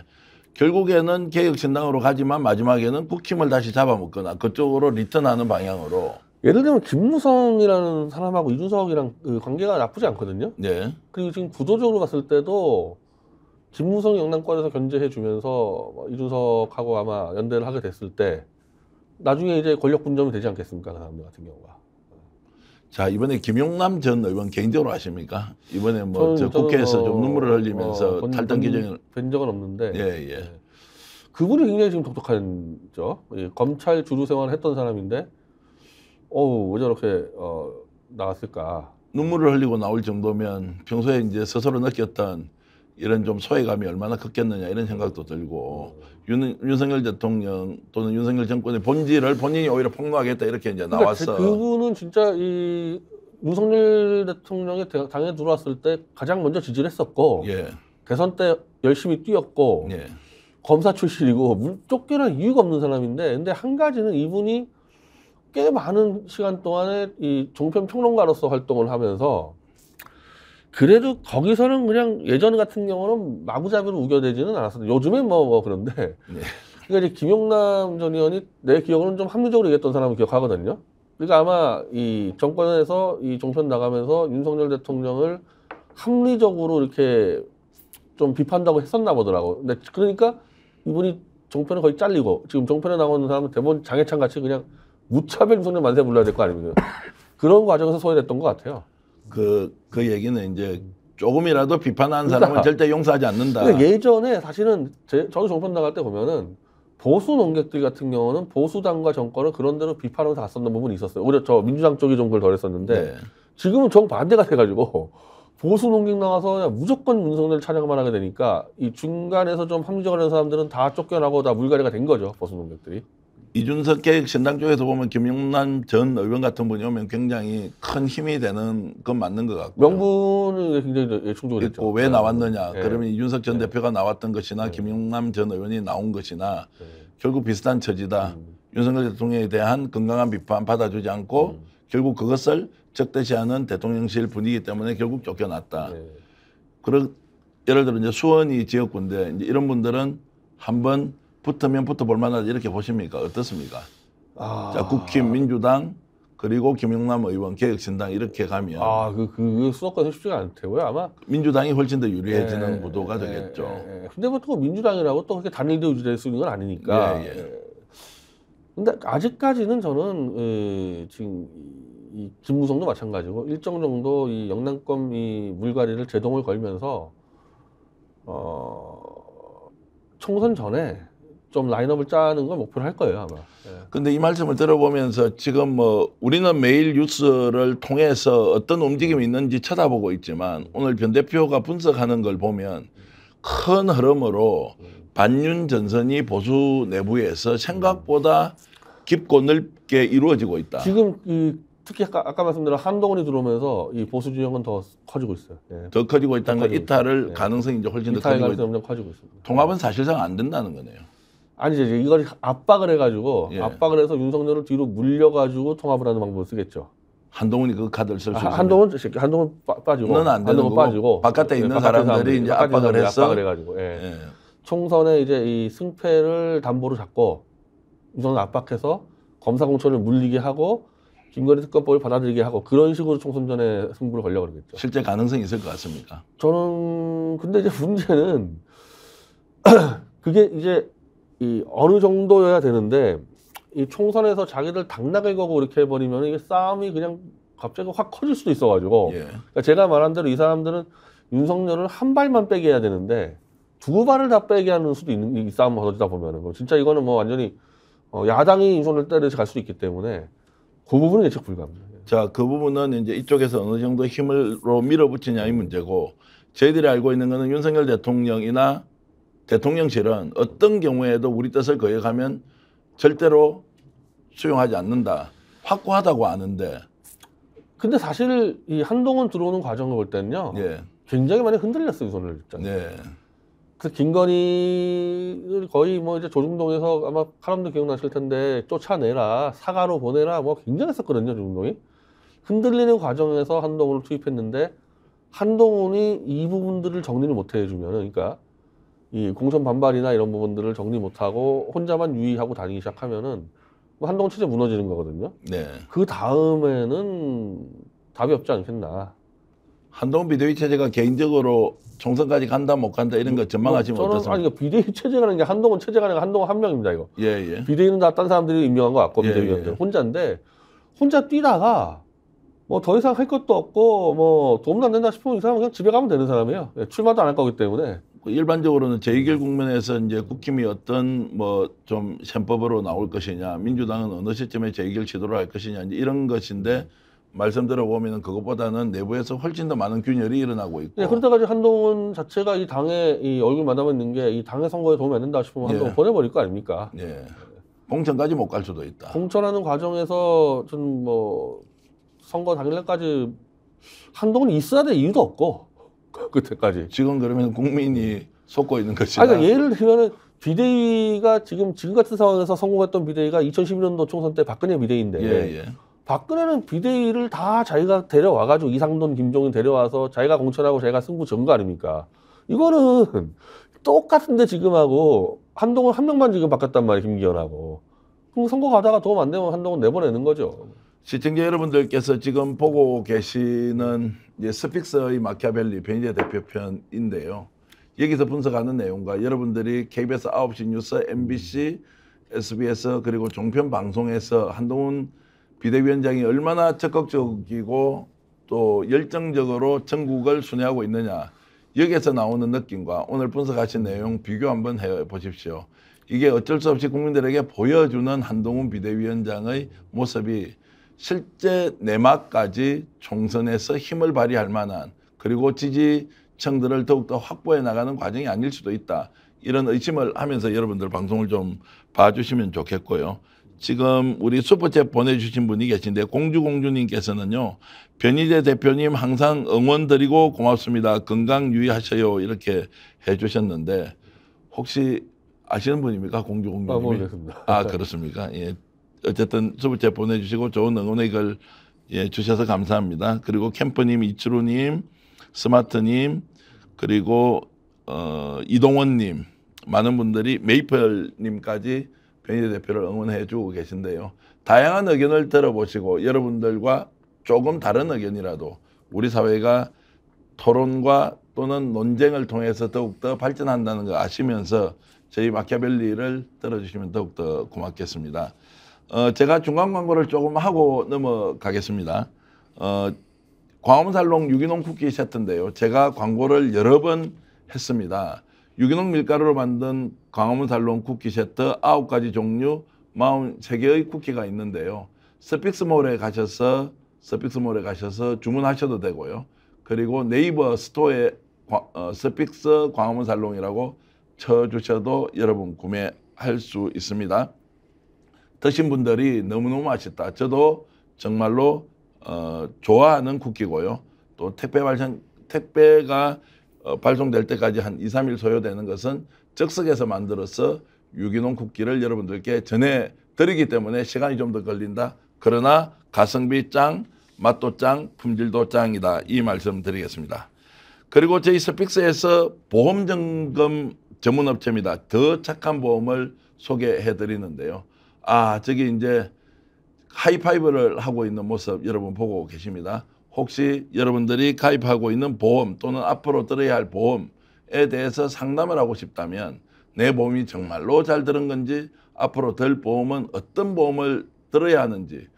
결국에는 개혁신당으로 가지만 마지막에는 국힘을 다시 잡아먹거나 그쪽으로 리턴하는 방향으로. 예를 들면 김무성이라는 사람하고 이준석이랑 그 관계가 나쁘지 않거든요. 네. 그리고 지금 구도적으로 봤을 때도 김무성 영남권에서 견제해주면서 이준석하고 아마 연대를 하게 됐을 때 나중에 이제 권력 분점이 되지 않겠습니까? 그 사람들 같은 경우가. 자, 이번에 김용남 전 의원 개인적으로 아십니까? 이번에 뭐 저 국회에서 좀 눈물을 흘리면서 탈당 규정을 뵌 적은 없는데 그분이 굉장히 지금 독특한죠. 검찰 주류 생활을 했던 사람인데 왜 저렇게 나왔을까? 눈물을 흘리고 나올 정도면 평소에 이제 스스로 느꼈던 이런 좀 소외감이 얼마나 컸겠느냐 이런 생각도 들고 윤석열 대통령 또는 윤석열 정권의 본질을 본인이 오히려 폭로하겠다 이렇게 이제 나왔어. 그분은 진짜 이 윤석열 대통령이 당에 들어왔을 때 가장 먼저 지지를 했었고 대선 때 열심히 뛰었고 검사 출신이고 쫓겨날 이유가 없는 사람인데 근데 한 가지는 이분이 꽤 많은 시간 동안에 이 종편 평론가로서 활동을 하면서 그래도 거기서는 그냥 예전 같은 경우는 마구잡이로 우겨대지는 않았어요. 요즘엔 뭐 그런데. 그러니까 이제 김용남 전 의원이 내 기억으로는 좀 합리적으로 얘기했던 사람을 기억하거든요. 그러니까 아마 이 정권에서 이 종편 나가면서 윤석열 대통령을 합리적으로 이렇게 좀 비판다고 했었나 보더라고. 근데 그러니까 이분이 종편에 거의 잘리고 지금 종편에 나오는 사람은 대부분 장해찬 같이 그냥 무차별 윤석열 만세 불러야 될 거 아닙니까? 그런 과정에서 소외됐던 것 같아요. 그 얘기는 이제 조금이라도 비판하는 사람은 절대 용서하지 않는다. 예전에 사실은 저도 종편 나갈 때 보면은 보수 논객들 같은 경우는 보수당과 정권을 그런 대로 비판하면서 갔었는 부분이 있었어요. 오히려 저 민주당 쪽이 좀 그걸 덜했었는데 지금은 정반대가 돼가지고 보수 논객 나와서 그냥 무조건 윤석열 찬양만 하게 되니까 이 중간에서 좀 합리적으로 하는 사람들은 다 쫓겨나고 다 물갈이가 된 거죠. 보수 논객들이. 이준석 개혁신당 쪽에서 보면 김용남 전 의원 같은 분이 오면 굉장히 큰 힘이 되는 건 맞는 것 같고요. 명분은 굉장히 충족했죠. 왜 나왔느냐? 그러면 이준석 전 대표가 나왔던 것이나 김용남 전 의원이 나온 것이나 결국 비슷한 처지다. 윤석열 대통령에 대한 건강한 비판 받아주지 않고 결국 그것을 적대시하는 대통령실 분위기 때문에 결국 쫓겨났다. 예를 들어 이제 수원이 지역구인데 이제 이런 분들은 한번 붙으면 붙어볼 만하다 이렇게 보십니까? 어떻습니까? 자, 국힘, 민주당 그리고 김용남 의원, 개혁신당 이렇게 가면 그 수도권은 쉽지가 않대고요. 아마 민주당이 훨씬 더 유리해지는 구도가 되겠죠. 근데 보통 민주당이라고 또 그렇게 단일도 유지될 수 있는 건 아니니까. 근데 아직까지는 저는 지금 이 김무성도 마찬가지고 일정 정도 이 영남권 이 물갈이를 제동을 걸면서 총선 전에 좀 라인업을 짜는 걸 목표로 할 거예요 아마. 근데 이 말씀을 들어보면서 지금 뭐 우리는 매일 뉴스를 통해서 어떤 움직임이 있는지 쳐다보고 있지만 오늘 변 대표가 분석하는 걸 보면 큰 흐름으로 반윤 전선이 보수 내부에서 생각보다 깊고 넓게 이루어지고 있다. 지금 특히 아까 말씀드린 한동훈이 들어오면서 이 보수 진영은 더 커지고 있어요. 더 커지고 있다는 건 이탈을 가능성이 이제 훨씬 더 커지고 있습니다. 통합은 사실상 안 된다는 거네요. 아니죠. 이걸 압박을 해가지고 압박을 해서 윤석열을 뒤로 물려가지고 통합을 하는 방법을 쓰겠죠. 한동훈이 그 카드를 쓸 수 있어요. 한동훈 빠지고. 안 되는 거고 빠지고 바깥에 있는 사람들이 이제 압박을 해가지고 총선에 이제 이 승패를 담보로 잡고 윤석열 압박해서 검사 공천을 물리게 하고 김건희 특검법을 받아들이게 하고 그런 식으로 총선 전에 승부를 걸려고 그러겠죠. 실제 가능성이 있을 것 같습니까? 저는 근데 이제 문제는 그게 이제 이 어느 정도여야 되는데 이 총선에서 자기들 당락을 거고 이렇게 해버리면 이게 싸움이 그냥 갑자기 확 커질 수도 있어가지고 그러니까 제가 말한 대로 이 사람들은 윤석열을 한 발만 빼게 해야 되는데 두 발을 다 빼게 하는 수도 있는 이 싸움 벌어지다 보면은 진짜 이거는 뭐 완전히 야당이 윤석열 때려서 갈 수도 있기 때문에 그 부분은 예측 불가합니다. 자, 그 부분은 이제 이쪽에서 어느 정도 힘으로 밀어붙이냐의 문제고 저희들이 알고 있는 거는 윤석열 대통령이나 대통령실은 어떤 경우에도 우리 뜻을 거역하면 절대로 수용하지 않는다. 확고하다고 아는데. 근데 사실 이 한동훈 들어오는 과정을 볼 때는요. 굉장히 많이 흔들렸어요, 윤석열 입장에서. 그래서 김건희를 거의 뭐 이제 조중동에서 아마 사람들 기억나실 텐데 쫓아내라, 사과로 보내라 뭐 굉장히 했었거든요, 조중동이. 흔들리는 과정에서 한동훈을 투입했는데 한동훈이 이 부분들을 정리를 못 해주면은 그러니까 이 공천 반발이나 이런 부분들을 정리 못하고 혼자만 유의하고 다니기 시작하면은 뭐 한동훈 체제 무너지는 거거든요. 그 다음에는 답이 없지 않겠나. 한동훈 비대위 체제가 개인적으로 총선까지 간다 못 간다 이런 거 전망하시면 어떻습니까? 아니 비대위 체제라는 게 한동훈 체제가 아니라 한동훈 한 명입니다 이거. 비대위는 다 딴 사람들이 임명한 것 같고 비대위원들 혼자인데 혼자 뛰다가 뭐 더 이상 할 것도 없고 뭐 도움도 안 된다 싶으면 이 사람은 그냥 집에 가면 되는 사람이에요. 출마도 안 할 거기 때문에. 일반적으로는 재의결 국면에서 이제 국힘이 어떤 뭐 좀 셈법으로 나올 것이냐, 민주당은 어느 시점에 재의결 시도를 할 것이냐 이제 이런 것인데 말씀 들어보면 그것보다는 내부에서 훨씬 더 많은 균열이 일어나고 있고. 그러다가 이제 한동훈 자체가 이 당에 이 얼굴 마담에 있는 게 이 당의 선거에 도움이 안 된다 싶으면 한동훈 보내버릴 거 아닙니까? 공천까지 못 갈 수도 있다. 공천하는 과정에서 좀 뭐 선거 당일날까지 한동훈이 있어야 될 이유도 없고 그때까지. 지금 그러면 국민이 속고 있는 것이다. 그러니까 예를 들면은 비대위가 지금 같은 상황에서 성공했던 비대위가 2012년도 총선 때 박근혜 비대위인데 박근혜는 비대위를 다 자기가 데려와가지고 이상돈, 김종인 데려와서 자기가 공천하고 자기가 승부 전 거 아닙니까? 이거는 똑같은데 지금하고 한동훈 한 명만 지금 바꿨단 말이에요, 김기현하고. 그럼 선거 가다가 도움 안 되면 한동훈 내보내는 거죠. 시청자 여러분들께서 지금 보고 계시는 이제 스픽스의 마키아벨리 변희재 대표편인데요. 여기서 분석하는 내용과 여러분들이 KBS 9시 뉴스, MBC, SBS 그리고 종편 방송에서 한동훈 비대위원장이 얼마나 적극적이고 또 열정적으로 전국을 순회하고 있느냐 여기에서 나오는 느낌과 오늘 분석하신 내용 비교 한번 해보십시오. 이게 어쩔 수 없이 국민들에게 보여주는 한동훈 비대위원장의 모습이 실제 내막까지 총선에서 힘을 발휘할 만한 그리고 지지층들을 더욱더 확보해 나가는 과정이 아닐 수도 있다. 이런 의심을 하면서 여러분들 방송을 좀 봐주시면 좋겠고요. 지금 우리 슈퍼챗 보내주신 분이 계신데 공주님께서는요. 변희재 대표님 항상 응원 드리고 고맙습니다. 건강 유의하셔요. 이렇게 해주셨는데 혹시 아시는 분입니까? 공주님이? 모르겠습니다. 아 그렇습니까? 예. 어쨌든 슈퍼챗 보내주시고 좋은 응원의 글 예, 주셔서 감사합니다. 그리고 캠퍼님, 이치루님, 스마트님, 그리고 이동원님, 많은 분들이 메이플님까지 변희재 대표를 응원해주고 계신데요. 다양한 의견을 들어보시고 여러분들과 조금 다른 의견이라도 우리 사회가 토론과 또는 논쟁을 통해서 더욱더 발전한다는 거 아시면서 저희 마키아벨리를 들어주시면 더욱더 고맙겠습니다. 제가 중간 광고를 조금 하고 넘어가겠습니다. 광화문살롱 유기농 쿠키 세트인데요. 제가 광고를 여러 번 했습니다. 유기농 밀가루로 만든 광화문살롱 쿠키 세트 9가지 종류 43개의 쿠키가 있는데요. 스픽스몰에 가셔서 주문하셔도 되고요. 그리고 네이버 스토어에 스픽스 광화문살롱이라고 쳐주셔도 여러분 구매할 수 있습니다. 드신 분들이 너무너무 맛있다. 저도 정말로 좋아하는 쿠키고요. 또 택배가 발송될 때까지 한 2, 3일 소요되는 것은 즉석에서 만들어서 유기농 쿠키를 여러분들께 전해드리기 때문에 시간이 좀 더 걸린다. 그러나 가성비 짱, 맛도 짱, 품질도 짱이다. 이 말씀 드리겠습니다. 그리고 저희 스픽스에서 보험점검 전문업체입니다. 더 착한 보험을 소개해 드리는데요. 저기 이제 하이파이브를 하고 있는 모습 여러분 보고 계십니다. 혹시 여러분들이 가입하고 있는 보험 또는 앞으로 들어야 할 보험에 대해서 상담을 하고 싶다면 내 보험이 정말로 잘 들은 건지 앞으로 들 보험은 어떤 보험을 들어야 하는지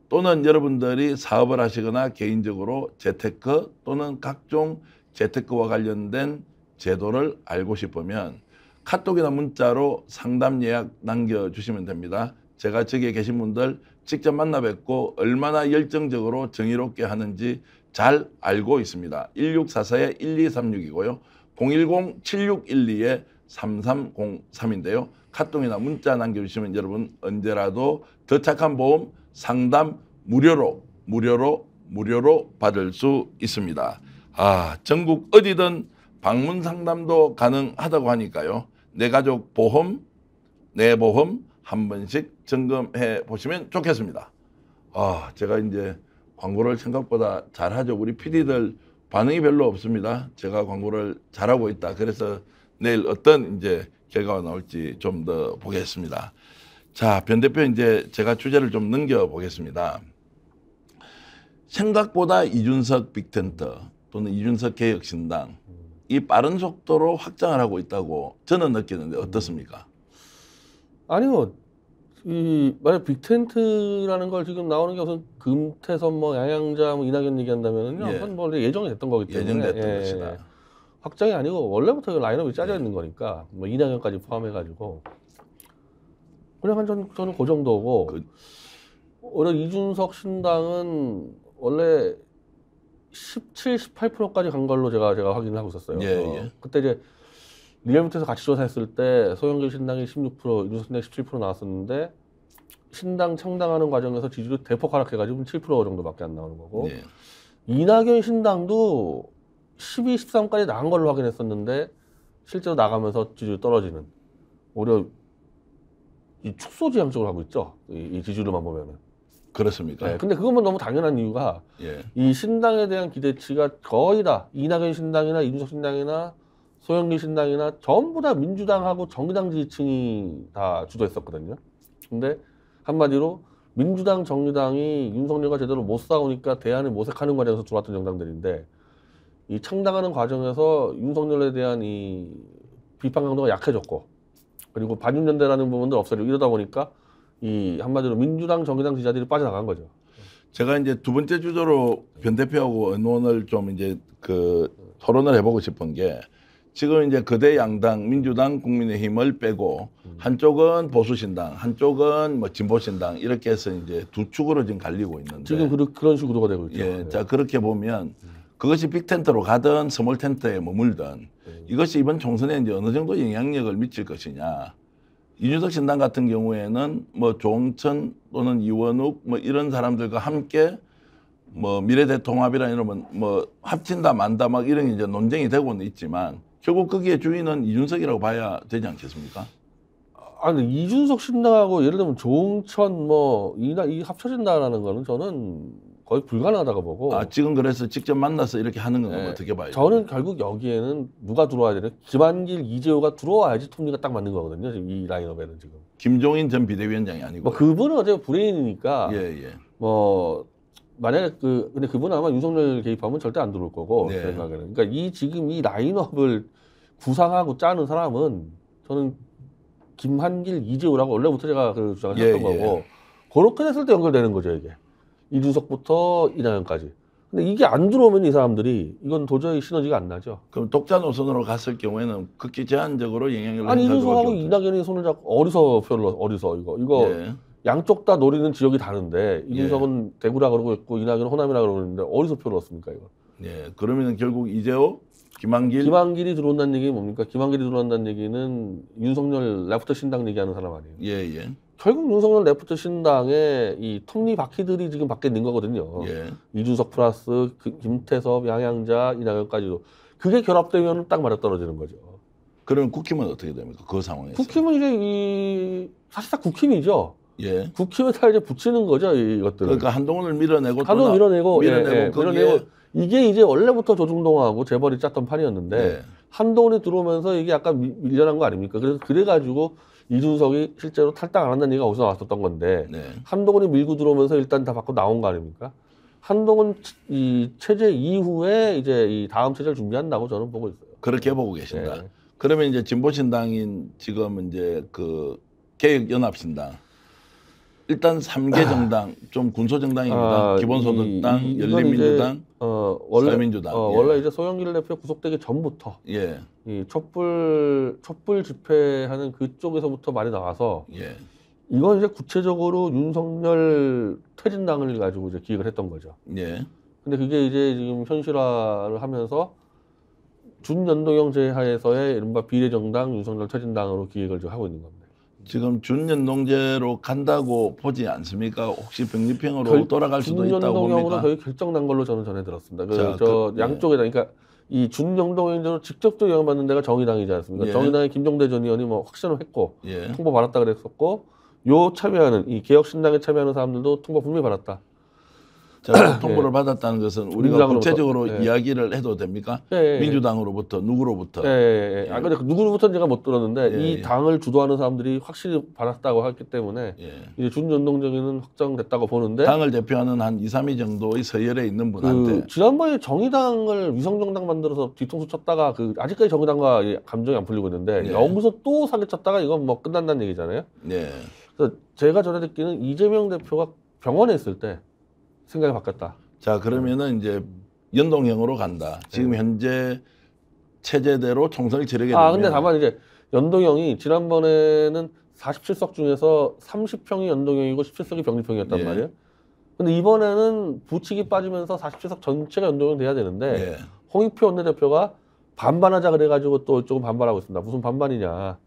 또는 여러분들이 사업을 하시거나 개인적으로 재테크 또는 각종 재테크와 관련된 제도를 알고 싶으면 카톡이나 문자로 상담 예약 남겨주시면 됩니다. 제가 저기에 계신 분들 직접 만나 뵙고 얼마나 열정적으로 정의롭게 하는지 잘 알고 있습니다. 1644-1236이고요. 010-7612-3303인데요. 카톡이나 문자 남겨주시면 여러분 언제라도 더 착한 보험 상담 무료로 받을 수 있습니다. 전국 어디든 방문 상담도 가능하다고 하니까요. 내 가족 보험, 내 보험 한 번씩 점검해 보시면 좋겠습니다. 제가 이제 광고를 생각보다 잘하죠. 우리 PD들 반응이 별로 없습니다. 제가 광고를 잘하고 있다. 그래서 내일 어떤 이제 결과가 나올지 좀 더 보겠습니다. 자, 변 대표 이제 제가 주제를 좀 넘겨 보겠습니다. 생각보다 이준석 빅텐트 또는 이준석 개혁신당 이 빠른 속도로 확장을 하고 있다고 저는 느끼는데 어떻습니까? 아니요. 만약 빅텐트라는 걸 지금 나오는 게 무슨 금태섭 양양자 이낙연 얘기한다면은요. 그건 원래 예정이 됐던 거기 때문에. 예정됐던 것이다. 확장이 아니고 원래부터 라인업이 짜져 있는 거니까 이낙연까지 포함해가지고 그냥 저는 그 정도고. 오히려 이준석 신당은 원래 17, 18%까지 간 걸로 제가 확인을 하고 있었어요. 그때 이제 리얼미터에서 같이 조사했을 때 소영길 신당이 16%, 이준석 신당이 17% 나왔었는데 신당 창당하는 과정에서 지지율이 대폭 하락해가지고 7% 정도밖에 안 나오는 거고 이낙연 신당도 12, 13까지 나간 걸로 확인했었는데 실제로 나가면서 지지율이 떨어지는 오히려 이 축소지향적으로 하고 있죠. 이 지지율만 보면은. 그렇습니까? 근데 그것만 너무 당연한 이유가 이 신당에 대한 기대치가 거의 다 이낙연 신당이나 이준석 신당이나 소영길 신당이나 전부 다 민주당하고 정의당 지지층이 다 주도했었거든요. 근데 한마디로 민주당, 정의당이 윤석열과 제대로 못 싸우니까 대안을 모색하는 과정에서 들어왔던 정당들인데 이 창당하는 과정에서 윤석열에 대한 이 비판 강도가 약해졌고 그리고 반윤연대라는 부분도 없어지고 이러다 보니까 이 한마디로 민주당, 정의당 지지자들이 빠져나간 거죠. 제가 이제 두 번째 주제로 변 대표하고 의논을 좀 이제 토론을 해보고 싶은 게 지금 이제 거대 양당 민주당, 국민의힘을 빼고 한쪽은 보수신당, 한쪽은 진보신당 이렇게 해서 이제 두 축으로 지금 갈리고 있는데 지금 그런 식으로 되고 있죠. 자 그렇게 보면 그것이 빅텐트로 가든 스몰 텐트에 머물든 이것이 이번 총선에 이제 어느 정도 영향력을 미칠 것이냐 이준석 신당 같은 경우에는 뭐 조홍천 또는 이원욱 뭐 이런 사람들과 함께 뭐 미래대통합이라 이러면 뭐 합친다 만다 막 이런 게 이제 논쟁이 되고는 있지만 결국 거기에 주인은 이준석이라고 봐야 되지 않겠습니까? 아니 이준석 신당하고 예를 들면 조홍천 뭐 이 합쳐진다라는 거는 저는 거의 불가능하다고 보고. 아 지금 그래서 직접 만나서 이렇게 하는 건 어떻게 봐요? 저는 결국 여기에는 누가 들어와야 되냐? 김한길, 이재호가 들어와야지 통리가 딱 맞는 거거든요. 지금 이 라인업에는 지금. 김종인 전 비대위원장이 아니고. 뭐 그분은 어차피 브레인이니까. 예. 뭐 만약에 근데 그분은 아마 윤석열 개입하면 절대 안 들어올 거고 제 생각에는. 그러니까 지금 이 라인업을 구상하고 짜는 사람은 저는 김한길, 이재호라고 원래부터 제가 그 주장을 했던 거고 그렇게 됐을 때 연결되는 거죠 이게. 이준석부터 이낙연까지. 근데 이게 안 들어오면 이 사람들이 이건 도저히 시너지가 안 나죠. 그럼 독자 노선으로 갔을 경우에는 극히 제한적으로 영향을 아니 이준석하고 이낙연이 손을 잡고 어디서 이거 양쪽 다 노리는 지역이 다른데 이준석은 대구라 그러고 있고 이낙연은 호남이라 그러고 있는데 어디서 표를 얻습니까 이거? 예. 그러면 결국 이재호, 김한길이 들어온다는 얘기는 뭡니까? 김한길이 들어온다는 얘기는 윤석열 레프트 신당 얘기하는 사람 아니에요? 예. 결국 윤석열 레프트 신당의 이 톱니 바퀴들이 지금 밖에 있는 거거든요. 이준석 플러스 김태섭, 양양자, 이낙연까지도. 그게 결합되면 딱 맞아떨어지는 거죠. 그러면 국힘은 어떻게 됩니까? 그 상황에서. 국힘은 이제 사실상 국힘이죠. 예. 국힘에다 이제 붙이는 거죠, 이것들을. 그러니까 한동훈을 밀어내고 밀어내고 이게 이제 원래부터 조중동하고 재벌이 짰던 판이었는데 한동훈이 들어오면서 이게 약간 밀려난 거 아닙니까? 그래가지고 이준석이 실제로 탈당 안 한다는 얘기가 어디서 나왔었던 건데 한동훈이 밀고 들어오면서 일단 다 바꿔 나온 거 아닙니까? 한동훈 이 체제 이후에 이제 이 다음 체제를 준비한다고 저는 보고 있어요. 그렇게 보고 계신다. 그러면 이제 진보신당인 지금 이제 그 개혁연합신당 일단 3개 정당 좀 군소정당입니다. 기본소득당, 열린민주당, 사회민주당. 원래 이제 소영길 대표 구속되기 전부터 이 촛불 집회하는 그쪽에서부터 많이 나와서 이건 이제 구체적으로 윤석열 퇴진당을 가지고 이제 기획을 했던 거죠. 근데 그게 이제 지금 현실화를 하면서 준연동형 제하에서의 이른바 비례정당 윤석열 퇴진당으로 기획을 지금 하고 있는 겁니다. 지금 준연동제로 간다고 보지 않습니까? 혹시 병립형으로 돌아갈 수도 있다고 봅니까? 준연동형으로 거의 결정난 걸로 저는 전해 들었습니다. 양쪽에다 그러니까 이 준연동형제로 직접적 영향받는 데가 정의당이지 않습니까? 정의당의 김종대 전 의원이 뭐 확신을 했고 통보 받았다 그랬었고 참여하는 이 개혁신당에 참여하는 사람들도 통보 분명히 받았다. 자, 통보를 받았다는 것은 우리가 구체적으로 이야기를 해도 됩니까? 민주당으로부터 누구로부터? 아 근데 누구로부터는 제가 못 들었는데 이 당을 주도하는 사람들이 확실히 받았다고 했기 때문에 이제 준연동적인 확정됐다고 보는데 당을 대표하는 한 2, 3위 정도의 서열에 있는 분한테 지난번에 정의당을 위성정당 만들어서 뒤통수 쳤다가 아직까지 정의당과 감정이 안 풀리고 있는데 여기서 또 사기쳤다가 이건 뭐 끝난다는 얘기잖아요. 그래서 제가 전에 듣기는 이재명 대표가 병원에 있을 때 생각이 바뀌었다. 자 그러면은 이제 연동형으로 간다. 지금 현재 체제대로 총선을 치르게 되면. 근데 다만 이제 연동형이 지난번에는 47석 중에서 30평이 연동형이고 17석이 병립형이었단 말이에요. 근데 이번에는 부칙이 빠지면서 47석 전체가 연동형 돼야 되는데 홍익표 원내대표가 반반하자 그래가지고 또 조금 반발하고 있습니다. 무슨 반반이냐.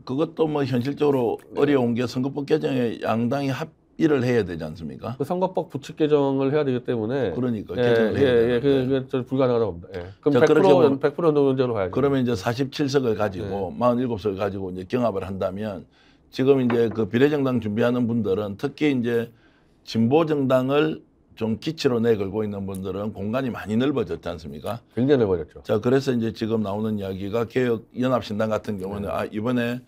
그것도 뭐 현실적으로 어려운 게 선거법 개정에 양당이 합의를 해야 되지 않습니까? 그 선거법 부칙 개정을 해야 되기 때문에 그러니까 개정을 해야 그게 불가능하다고 봅니다. 그럼 100% 연동형제로 가야죠. 그러면 이제 47석을 가지고 47석을 가지고 이제 경합을 한다면 지금 이제 그 비례정당 준비하는 분들은 특히 이제 진보 정당을 좀 기치로 내걸고 있는 분들은 공간이 많이 넓어졌지 않습니까? 굉장히 넓어졌죠. 자, 그래서 이제 지금 나오는 이야기가 개혁연합신당 같은 경우는 이번에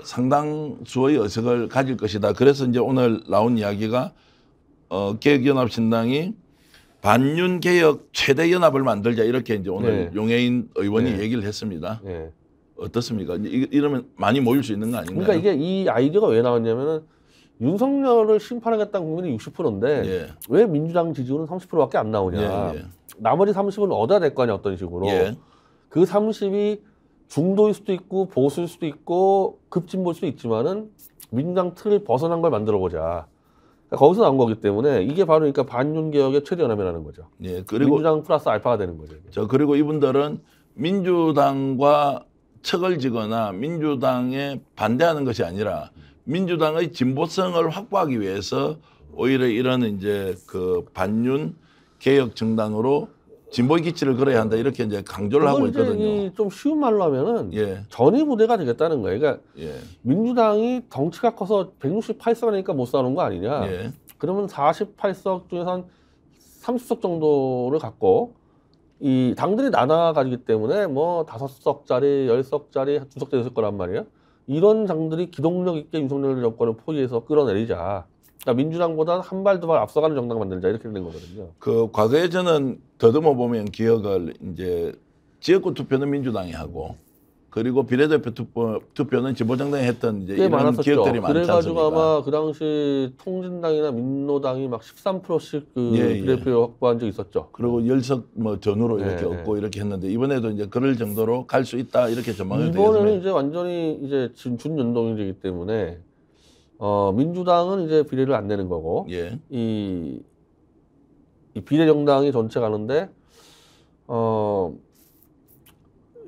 상당수의 의석을 가질 것이다. 그래서 이제 오늘 나온 이야기가 개혁연합신당이 반윤 개혁 최대 연합을 만들자 이렇게 이제 오늘 용해인 의원이 얘기를 했습니다. 어떻습니까? 이러면 많이 모일 수 있는 거 아닌가요? 그러니까 이게 이 아이디어가 왜 나왔냐면은 윤석열을 심판하겠다는 국민이 60%인데 왜 민주당 지지율은 30%밖에 안 나오냐. 나머지 30은 얻어야 될 거 아니야 어떤 식으로. 그 30이 중도일 수도 있고 보수일 수도 있고 급진보일 수도 있지만은 민주당 틀을 벗어난 걸 만들어 보자. 그러니까 거기서 나온 거기 때문에 이게 바로 그러니까 반윤 개혁의 최대 연합이라는 거죠. 그리고 민주당 플러스 알파가 되는 거죠. 그리고 이분들은 민주당과 척을 지거나 민주당에 반대하는 것이 아니라 민주당의 진보성을 확보하기 위해서 오히려 이런 이제 그 반윤 개혁 정당으로 진보의 기치를 걸어야 한다 이렇게 이제 강조를 하고 있거든요. 좀 쉬운 말로 하면은 예. 전위부대가 되겠다는 거예요. 그러니까 예. 민주당이 덩치가 커서 168석이니까 못 사는 거 아니냐. 예. 그러면 48석 중에서 한 30석 정도를 갖고 이 당들이 나눠가지기 때문에 뭐 5석짜리, 10석짜리, 2석짜리 있을 거란 말이에요. 이런 당들이 기동력 있게 윤석열 정권을 포위해서 끌어내리자. 그러니까 민주당보다 한 발 두 발 앞서가는 정당 만들자 이렇게 된 거거든요. 그 과거에 저는 더듬어 보면 기억을 이제 지역구 투표는 민주당이 하고 그리고 비례대표 투표는 진보정당이 했던 이제 이런 많았었죠. 기억들이 많지 않습니까? 그래가지고 아마 그 당시 통진당이나 민노당이 막 13%씩 그 비례표 확보한 적이 있었죠. 그리고 10석 뭐 전후로 이렇게 얻고 이렇게 했는데 이번에도 이제 그럴 정도로 갈 수 있다 이렇게 전망을 되겠습니다. 이번에는 이제 완전히 이제 준연동제이기 때문에 민주당은 이제 비례를 안 내는 거고 예. 이 비례 정당이 전체 가는데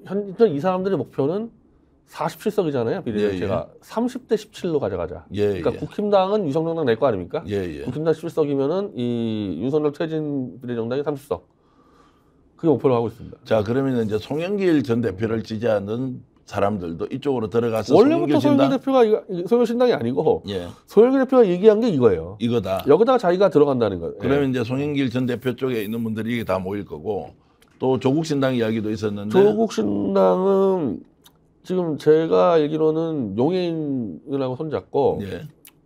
현재 이 사람들의 목표는 47석이잖아요. 비례대표가 30대 17로 가져가자. 그러니까 국힘당은 유성정당 낼 거 아닙니까? 국힘당 17석이면은 이 윤석열 퇴진 비례정당이 30석. 그게 목표로 하고 있습니다. 자, 그러면 이제 송영길 전 대표를 지지하는 사람들도 이쪽으로 들어가서 원래부터 송영길 대표가 송영길 신당이 아니고 송영길 대표가 얘기한 게 이거예요. 이거다. 여기다가 자기가 들어간다는 거예요. 그러면 이제 송영길 전 대표 쪽에 있는 분들이 이게 다 모일 거고 또 조국 신당 이야기도 있었는데 조국 신당은 지금 제가 알기로는 용해인이라고 손잡고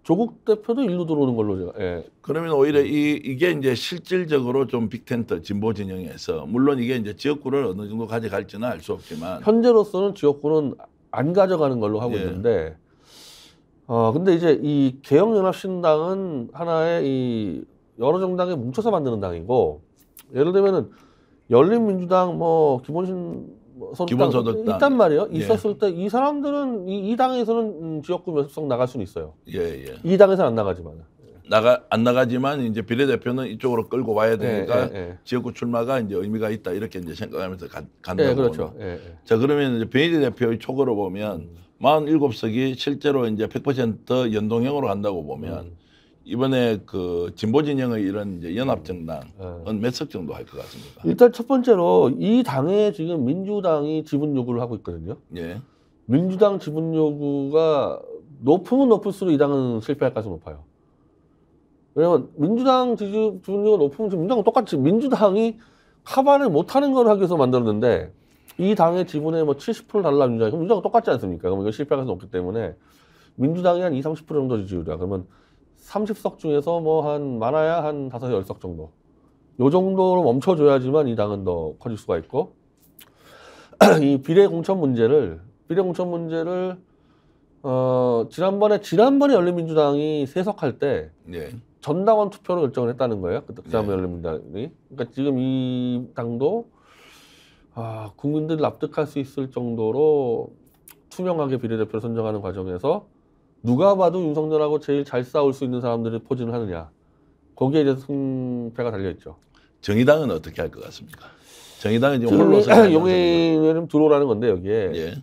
조국 대표도 일로 들어오는 걸로 제가. 그러면 오히려 이게 이제 실질적으로 좀 빅텐트 진보 진영에서 물론 이게 이제 지역구를 어느 정도 가져갈지는 알 수 없지만 현재로서는 지역구는 안 가져가는 걸로 하고 있는데 근데 이제 이 개혁연합신당은 하나의 이 여러 정당에 뭉쳐서 만드는 당이고 예를 들면은 열린민주당 뭐 기본소득당 있단 말이에요. 있었을 때 이 사람들은 이 당에서는 지역구 몇 석 나갈 수는 있어요. 이 당에서는 안 나가지만. 안 나가지만 이제 비례대표는 이쪽으로 끌고 와야 되니까 지역구 출마가 이제 의미가 있다 이렇게 이제 생각하면서 간다고. 그렇죠. 자, 그러면 이제 비례대표의 촉으로 보면 47석이 실제로 이제 100% 연동형으로 간다고 보면 이번에 그 진보 진영의 이런 이제 연합 정당은 몇 석 정도 할 것 같습니까? 일단 첫 번째로 이 당에 지금 민주당이 지분 요구를 하고 있거든요. 민주당 지분 요구가 높으면 높을수록 이 당은 실패할 가능성이 높아요. 왜냐면 민주당 지분 요구가 높으면 민주당은 똑같이 민주당이 카바를 못하는 걸 하기 위해서 만들었는데 이 당의 지분에 뭐 70% 달라 민주당이 그럼 민주당은 똑같지 않습니까? 그럼 이거 실패할 가능성이 높기 때문에 민주당이 한 20, 30% 정도 지지율이야. 그러면 30석 중에서 뭐 한 많아야 한 5, 10석 정도. 요 정도로 멈춰줘야지만 이 당은 더 커질 수가 있고 이 비례 공천 문제를 지난번에 열린민주당이 세석할 때 전당원 투표로 결정을 했다는 거예요. 지난번 열린민주당이. 그러니까 지금 이 당도 국민들이 납득할 수 있을 정도로 투명하게 비례대표를 선정하는 과정에서 누가 봐도 윤석열하고 제일 잘 싸울 수 있는 사람들이 포진을 하느냐. 거기에 이제 승패가 달려있죠. 정의당은 어떻게 할 것 같습니까? 정의당은 지금 홀로서 용해인을 들어오라는 건데 여기에.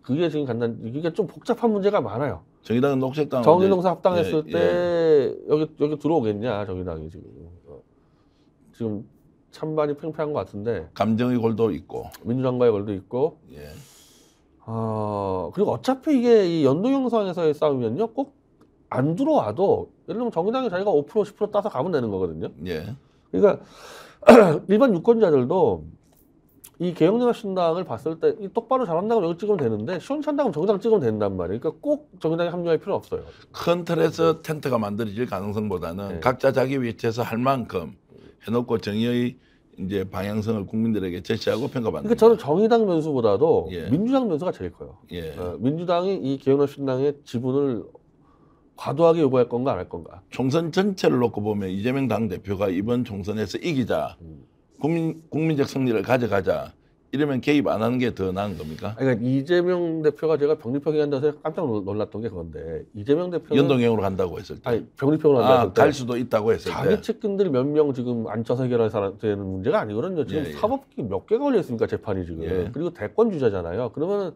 그게 지금 이게 좀 복잡한 문제가 많아요. 정의당은 녹색당 정의동사 합당했을 때 여기 들어오겠냐 정의당이 지금 찬반이 팽팽한 것 같은데. 감정의 골도 있고 민주당과의 골도 있고. 그리고 어차피 이게 이 연동형상에서의 싸움이면요 꼭 안 들어와도 예를 들면 정의당이 자기가 5% 10% 따서 가면 되는 거거든요. 그러니까 일반 유권자들도 이 개혁연합신당을 봤을 때 똑바로 잘한다고 여기 찍으면 되는데 시원찮다고 정의당 찍으면 된단 말이에요. 그러니까 꼭 정의당에 합류할 필요는 없어요. 큰 틀에서 텐트가 만들어질 가능성보다는 각자 자기 위치에서 할 만큼 해놓고 정의의 이제 방향성을 국민들에게 제시하고 평가받는. 그러니까 저는 정의당 변수보다도 민주당 변수가 제일 커요. 민주당이 이 개혁연합신당의 지분을 과도하게 요구할 건가 안 할 건가. 총선 전체를 놓고 보면 이재명 당대표가 이번 총선에서 이기자, 국민적 승리를 가져가자 이러면 개입 안 하는 게 더 나은 겁니까? 그러니까 이재명 대표가 제가 병립형이 한다서 깜짝 놀랐던 게 그건데 이재명 대표는 연동형으로 간다고 했을 때. 병립형으로 한다고 갈 수도 있다고 했을 때. 자기 측근들 몇 명 지금 앉혀서 해결할 되는 문제가 아니거든요. 지금 사법기 몇 개가 걸려 있습니까 재판이 지금. 그리고 대권 주자잖아요. 그러면은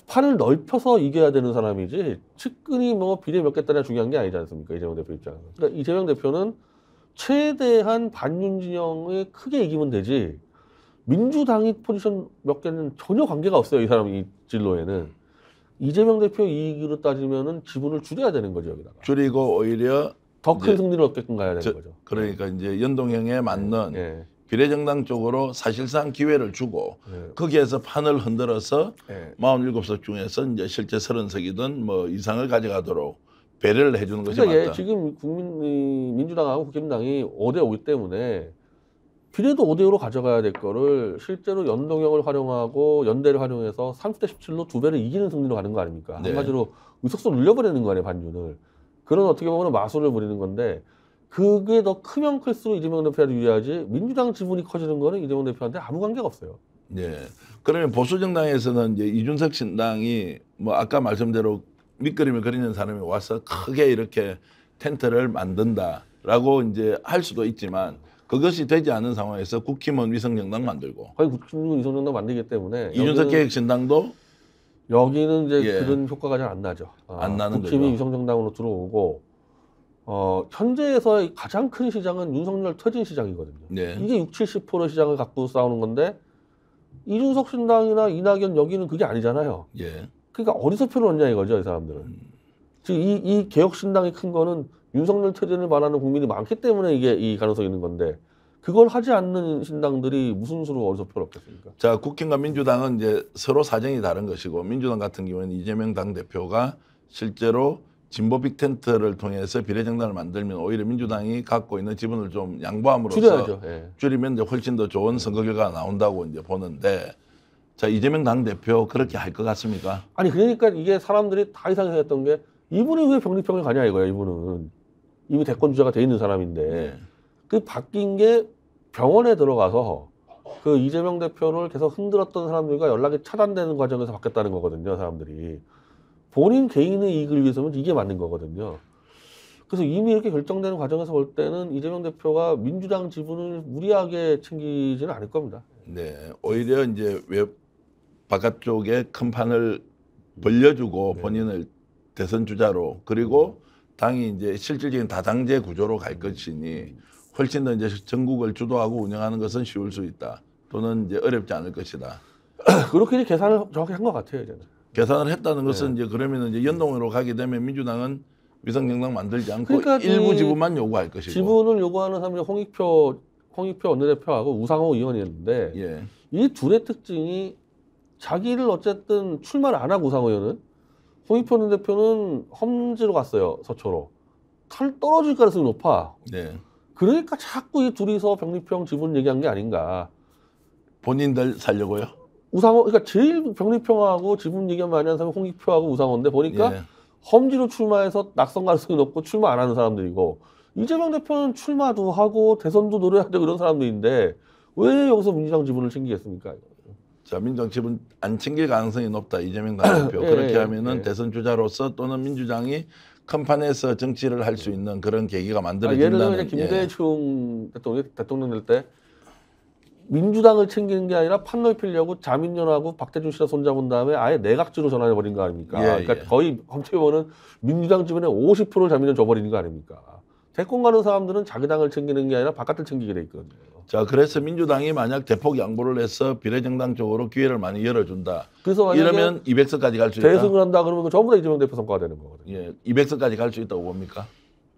판을 넓혀서 이겨야 되는 사람이지 측근이 뭐 비례 몇 개 따냐 중요한 게 아니지 않습니까? 이재명 대표 입장에서. 그러니까 이재명 대표는 최대한 반윤 진영을 크게 이기면 되지 민주당이 포지션 몇 개는 전혀 관계가 없어요. 이 사람 이 진로에는. 이재명 대표 이익으로 따지면은 지분을 줄여야 되는 거죠. 여기다가. 줄이고 오히려 더 큰 승리를 얻게끔 가야 되는 거죠. 그러니까 이제 연동형에 맞는 비례정당 쪽으로 사실상 기회를 주고 거기에서 판을 흔들어서 47석 중에서 이제 실제 30석이든 뭐 이상을 가져가도록 배려를 해주는 것이 그러니까 맞다. 지금 민주당하고 국힘당이 5대5이기 때문에 비례도 5대5로 가져가야 될 거를 실제로 연동형을 활용하고 연대를 활용해서 30대 17로 2배를 이기는 승리로 가는 거 아닙니까? 네. 한마디로 의석수 늘려버리는 거 아니에요, 반윤을. 그런 어떻게 보면 마술을 부리는 건데 그게 더 크면 클수록 이재명 대표한테 유리하지 민주당 지분이 커지는 거는 이재명 대표한테 아무 관계가 없어요. 네. 그러면 보수정당에서는 이제 이준석 신당이 뭐 아까 말씀대로 밑그림을 그리는 사람이 와서 크게 이렇게 텐트를 만든다라고 이제 할 수도 있지만 그것이 되지 않은 상황에서 국힘은 위성정당 만들고 거의 국힘은 위성정당 만들기 때문에 이준석 계획신당도 여기는 이제 그런 효과가 잘 안 나죠. 안 나는 국힘이 거죠. 위성정당으로 들어오고 현재에서 가장 큰 시장은 윤석열 퇴진 시장이거든요. 네. 이게 60-70% 시장을 갖고 싸우는 건데 이준석 신당이나 이낙연 여기는 그게 아니잖아요. 예. 그러니까 어디서 표를 얻냐 이거죠, 이 사람들은. 지금 이 개혁 신당이 큰 거는 윤석열 퇴진을 바라는 국민이 많기 때문에 이게 이 가능성이 있는 건데 그걸 하지 않는 신당들이 무슨 수로 어디서 표를 얻겠습니까? 자, 국힘과 민주당은 이제 서로 사정이 다른 것이고 민주당 같은 경우에는 이재명 당대표가 실제로 진보 빅텐트를 통해서 비례정당을 만들면 오히려 민주당이 갖고 있는 지분을 좀 양보함으로써 줄여야죠. 줄이면 이제 훨씬 더 좋은 선거 결과가 나온다고 이제 보는데 자, 이재명 당대표 그렇게 할 것 같습니까? 아니 그러니까 이게 사람들이 다 이상하게 생각했던 게 이분이 왜 병립형을 가냐 이거야. 이분은 이미 대권 주자가 돼 있는 사람인데 그 바뀐 게 병원에 들어가서 그 이재명 대표를 계속 흔들었던 사람들과 연락이 차단되는 과정에서 바뀌었다는 거거든요. 사람들이 본인 개인의 이익을 위해서는 이게 맞는 거거든요. 그래서 이미 이렇게 결정되는 과정에서 볼 때는 이재명 대표가 민주당 지분을 무리하게 챙기지는 않을 겁니다. 네, 오히려 이제 왜 바깥쪽에 큰 판을 벌려주고 본인을 대선 주자로 그리고 당이 이제 실질적인 다당제 구조로 갈 것이니 훨씬 더 이제 전국을 주도하고 운영하는 것은 쉬울 수 있다. 또는 이제 어렵지 않을 것이다. 그렇게 이제 계산을 정확히 한 것 같아요, 이제는. 계산을 했다는 것은 이제 그러면 이제 연동으로 가게 되면 민주당은 위성정당 만들지 않고 그러니까 일부 지분만 요구할 것이고. 지분을 요구하는 사람이 홍익표 원내대표하고 우상호 의원이었는데 이 둘의 특징이 자기를 어쨌든 출마를 안 하고 우상호 의원은 홍익표 원내대표는 험지로 갔어요. 서초로. 떨어질 가능성이 높아. 그러니까 자꾸 이 둘이서 병립형 지분 얘기한 게 아닌가. 본인들 살려고요? 우상호, 그러니까 제일 병립형하고 지분 얘기하면 많이 하는 사람이 홍익표하고 우상호인데 보니까 험지로 출마해서 낙선 가능성이 높고 출마 안 하는 사람들이고 이재명 대표는 출마도 하고 대선도 노려야 되고 이런 사람들인데 왜 여기서 민주당 지분을 챙기겠습니까? 자, 민주당 지분 안 챙길 가능성이 높다. 이재명 당대표. 그렇게 하면은 대선 주자로서 또는 민주당이 큰 판에서 정치를 할 수 있는 그런 계기가 만들어진다는. 예를 들면 김대중 대통령 될 때 민주당을 챙기는 게 아니라 판 넓히려고 자민련하고 박대중 씨랑 손잡은 다음에 아예 내각제로 전환해버린 거 아닙니까? 그러니까 거의 어떻게 보면 민주당 지분의 50%를 자민련 줘버리는 거 아닙니까? 대권 가는 사람들은 자기 당을 챙기는 게 아니라 바깥을 챙기게 돼 있거든요. 자, 그래서 민주당이 만약 대폭 양보를 해서 비례정당 쪽으로 기회를 많이 열어준다. 그래서 이러면 200석까지 갈 수 있다. 대승을 한다 그러면 전부 다 이재명 대표 성과가 되는 거거든요. 200석까지 갈 수 있다고 봅니까?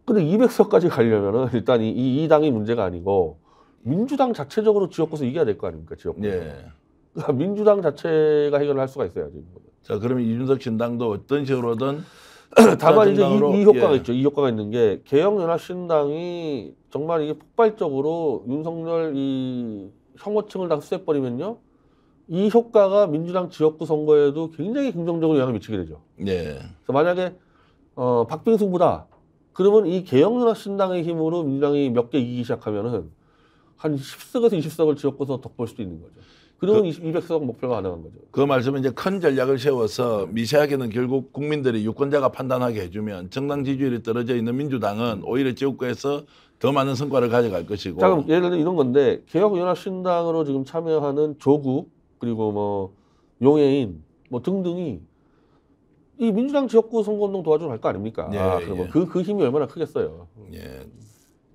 근데 200석까지 가려면은 일단 이 당이 문제가 아니고 민주당 자체적으로 지역구에서 이겨야 될 거 아닙니까? 지역구. 그러니까 민주당 자체가 해결을 할 수가 있어야지. 자, 그러면 이준석 신당도 어떤 식으로든 다만 이제 이 효과가 있죠. 이 효과가 있는 게 개혁연합신당이 정말 이게 폭발적으로 윤석열 이 혐오층을 다 흡수해버리면요. 이 효과가 민주당 지역구 선거에도 굉장히 긍정적으로 영향을 미치게 되죠. 그래서 만약에 박빙승부다. 그러면 이 개혁연합신당의 힘으로 민주당이 몇 개 이기기 시작하면은 한 10석에서 20석을 지역구에서 덕볼 수도 있는 거죠. 그러면 200석 목표가 가능한 거죠. 그 말씀은 이제 큰 전략을 세워서 미세하게는 결국 국민들이 유권자가 판단하게 해주면 정당 지지율이 떨어져 있는 민주당은 오히려 지역구에서 더 많은 성과를 가져갈 것이고. 자, 그럼 예를 들어 이런 건데 개혁연합신당으로 지금 참여하는 조국 그리고 뭐 용해인 뭐 등등이 이 민주당 지역구 선거운동 도와주러 갈 거 아닙니까? 예, 그러면 그 힘이 얼마나 크겠어요. 예.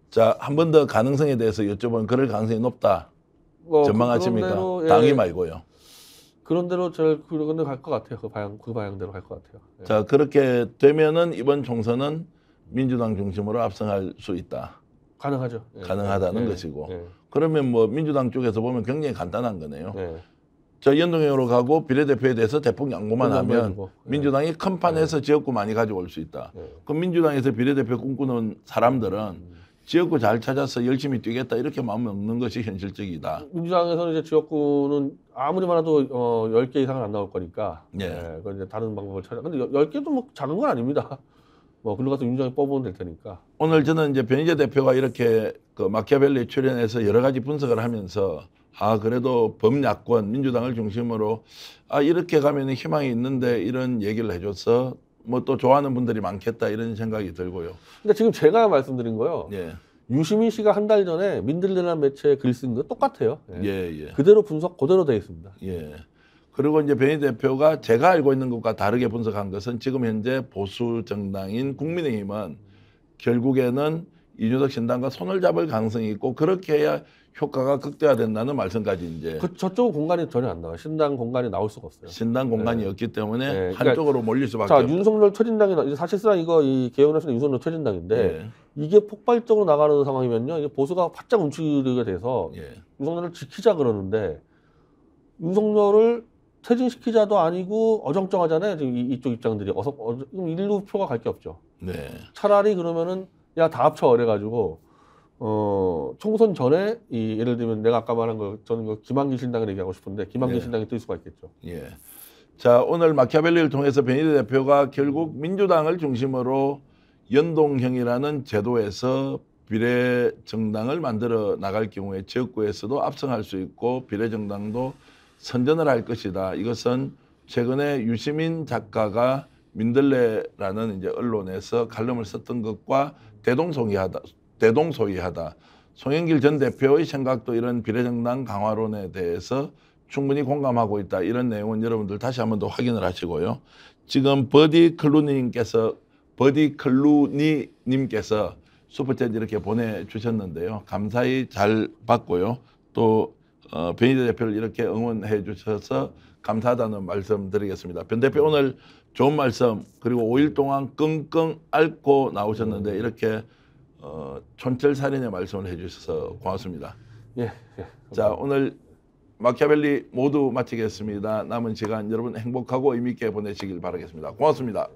자, 한 번 더 가능성에 대해서 여쭤보면 그럴 가능성이 높다. 전망하십니까? 예, 당이 말고요. 그런 대로 그런데 갈 것 같아요. 그 방향대로 갈 것 같아요. 예. 자, 그렇게 되면은 이번 총선은 민주당 중심으로 압승할 수 있다. 가능하죠. 예. 가능하다는 것이고. 그러면 뭐 민주당 쪽에서 보면 굉장히 간단한 거네요. 저 연동형으로 가고 비례대표에 대해서 대폭 양보만 하면 민주당이 큰 판에서 지역구 많이 가져올 수 있다. 그럼 민주당에서 비례대표 꿈꾸는 사람들은 지역구 잘 찾아서 열심히 뛰겠다 이렇게 마음 먹는 것이 현실적이다. 민주당에서는 이제 지역구는 아무리 많아도 10개 이상은 안 나올 거니까. 그건 이제 다른 방법을 찾아. 근데 10개도 뭐 작은 건 아닙니다. 뭐 글로 가서 민주당이 뽑으면 될 테니까. 오늘 저는 이제 변희재 대표가 이렇게 그 마키아벨리 출연해서 여러 가지 분석을 하면서 그래도 범야권 민주당을 중심으로 이렇게 가면 희망이 있는데 이런 얘기를 해줘서 뭐 또 좋아하는 분들이 많겠다 이런 생각이 들고요. 근데 지금 제가 말씀드린 거요. 유시민 씨가 한 달 전에 민들레라는 매체에 글 쓴 거 똑같아요. 그대로 분석 그대로 되어 있습니다. 그리고 이제 변희 대표가 제가 알고 있는 것과 다르게 분석한 것은 지금 현재 보수 정당인 국민의힘은 결국에는 이준석 신당과 손을 잡을 가능성이 있고 그렇게 해야 효과가 극대화된다는 말씀까지 이제. 저쪽 공간이 전혀 안 나와요. 신당 공간이 나올 수가 없어요. 신당 공간이 없기 때문에 한쪽으로 몰릴 수밖에 없어요. 윤석열 퇴진당이 사실상 이거 이 개혁을 윤석열 퇴진당인데 이게 폭발적으로 나가는 상황이면요. 이게 보수가 바짝 움츠리게 돼서 윤석열을 지키자 그러는데 윤석열을 퇴진시키자도 아니고 어정쩡하잖아요. 지금 이쪽 입장들이 일루 표가 갈 게 없죠. 차라리 그러면은 야 다 합쳐 그래가지고 총선 전에 예를 들면 내가 아까 말한 거 저는 김한길 신당을 얘기하고 싶은데 김한길 신당이 뜰 수가 있겠죠. 자, 오늘 마키아벨리를 통해서 변희재 대표가 결국 민주당을 중심으로 연동형이라는 제도에서 비례정당을 만들어 나갈 경우에 지역구에서도 압승할 수 있고 비례정당도 선전을 할 것이다. 이것은 최근에 유시민 작가가 민들레라는 이제 언론에서 칼럼을 썼던 것과 대동소이하다. 송영길 전 대표의 생각도 이런 비례정당 강화론에 대해서 충분히 공감하고 있다. 이런 내용은 여러분들 다시 한번 더 확인을 하시고요. 지금 버디 클루니님께서 슈퍼챗 이렇게 보내주셨는데요. 감사히 잘 받고요. 또 변희재 대표를 이렇게 응원해 주셔서 감사하다는 말씀 드리겠습니다. 변 대표 오늘 좋은 말씀 그리고 5일 동안 끙끙 앓고 나오셨는데 이렇게 촌철살인의 말씀을 해주셔서 고맙습니다. 자, 오늘 마키아벨리 모두 마치겠습니다. 남은 시간 여러분 행복하고 의미 있게 보내시길 바라겠습니다. 고맙습니다.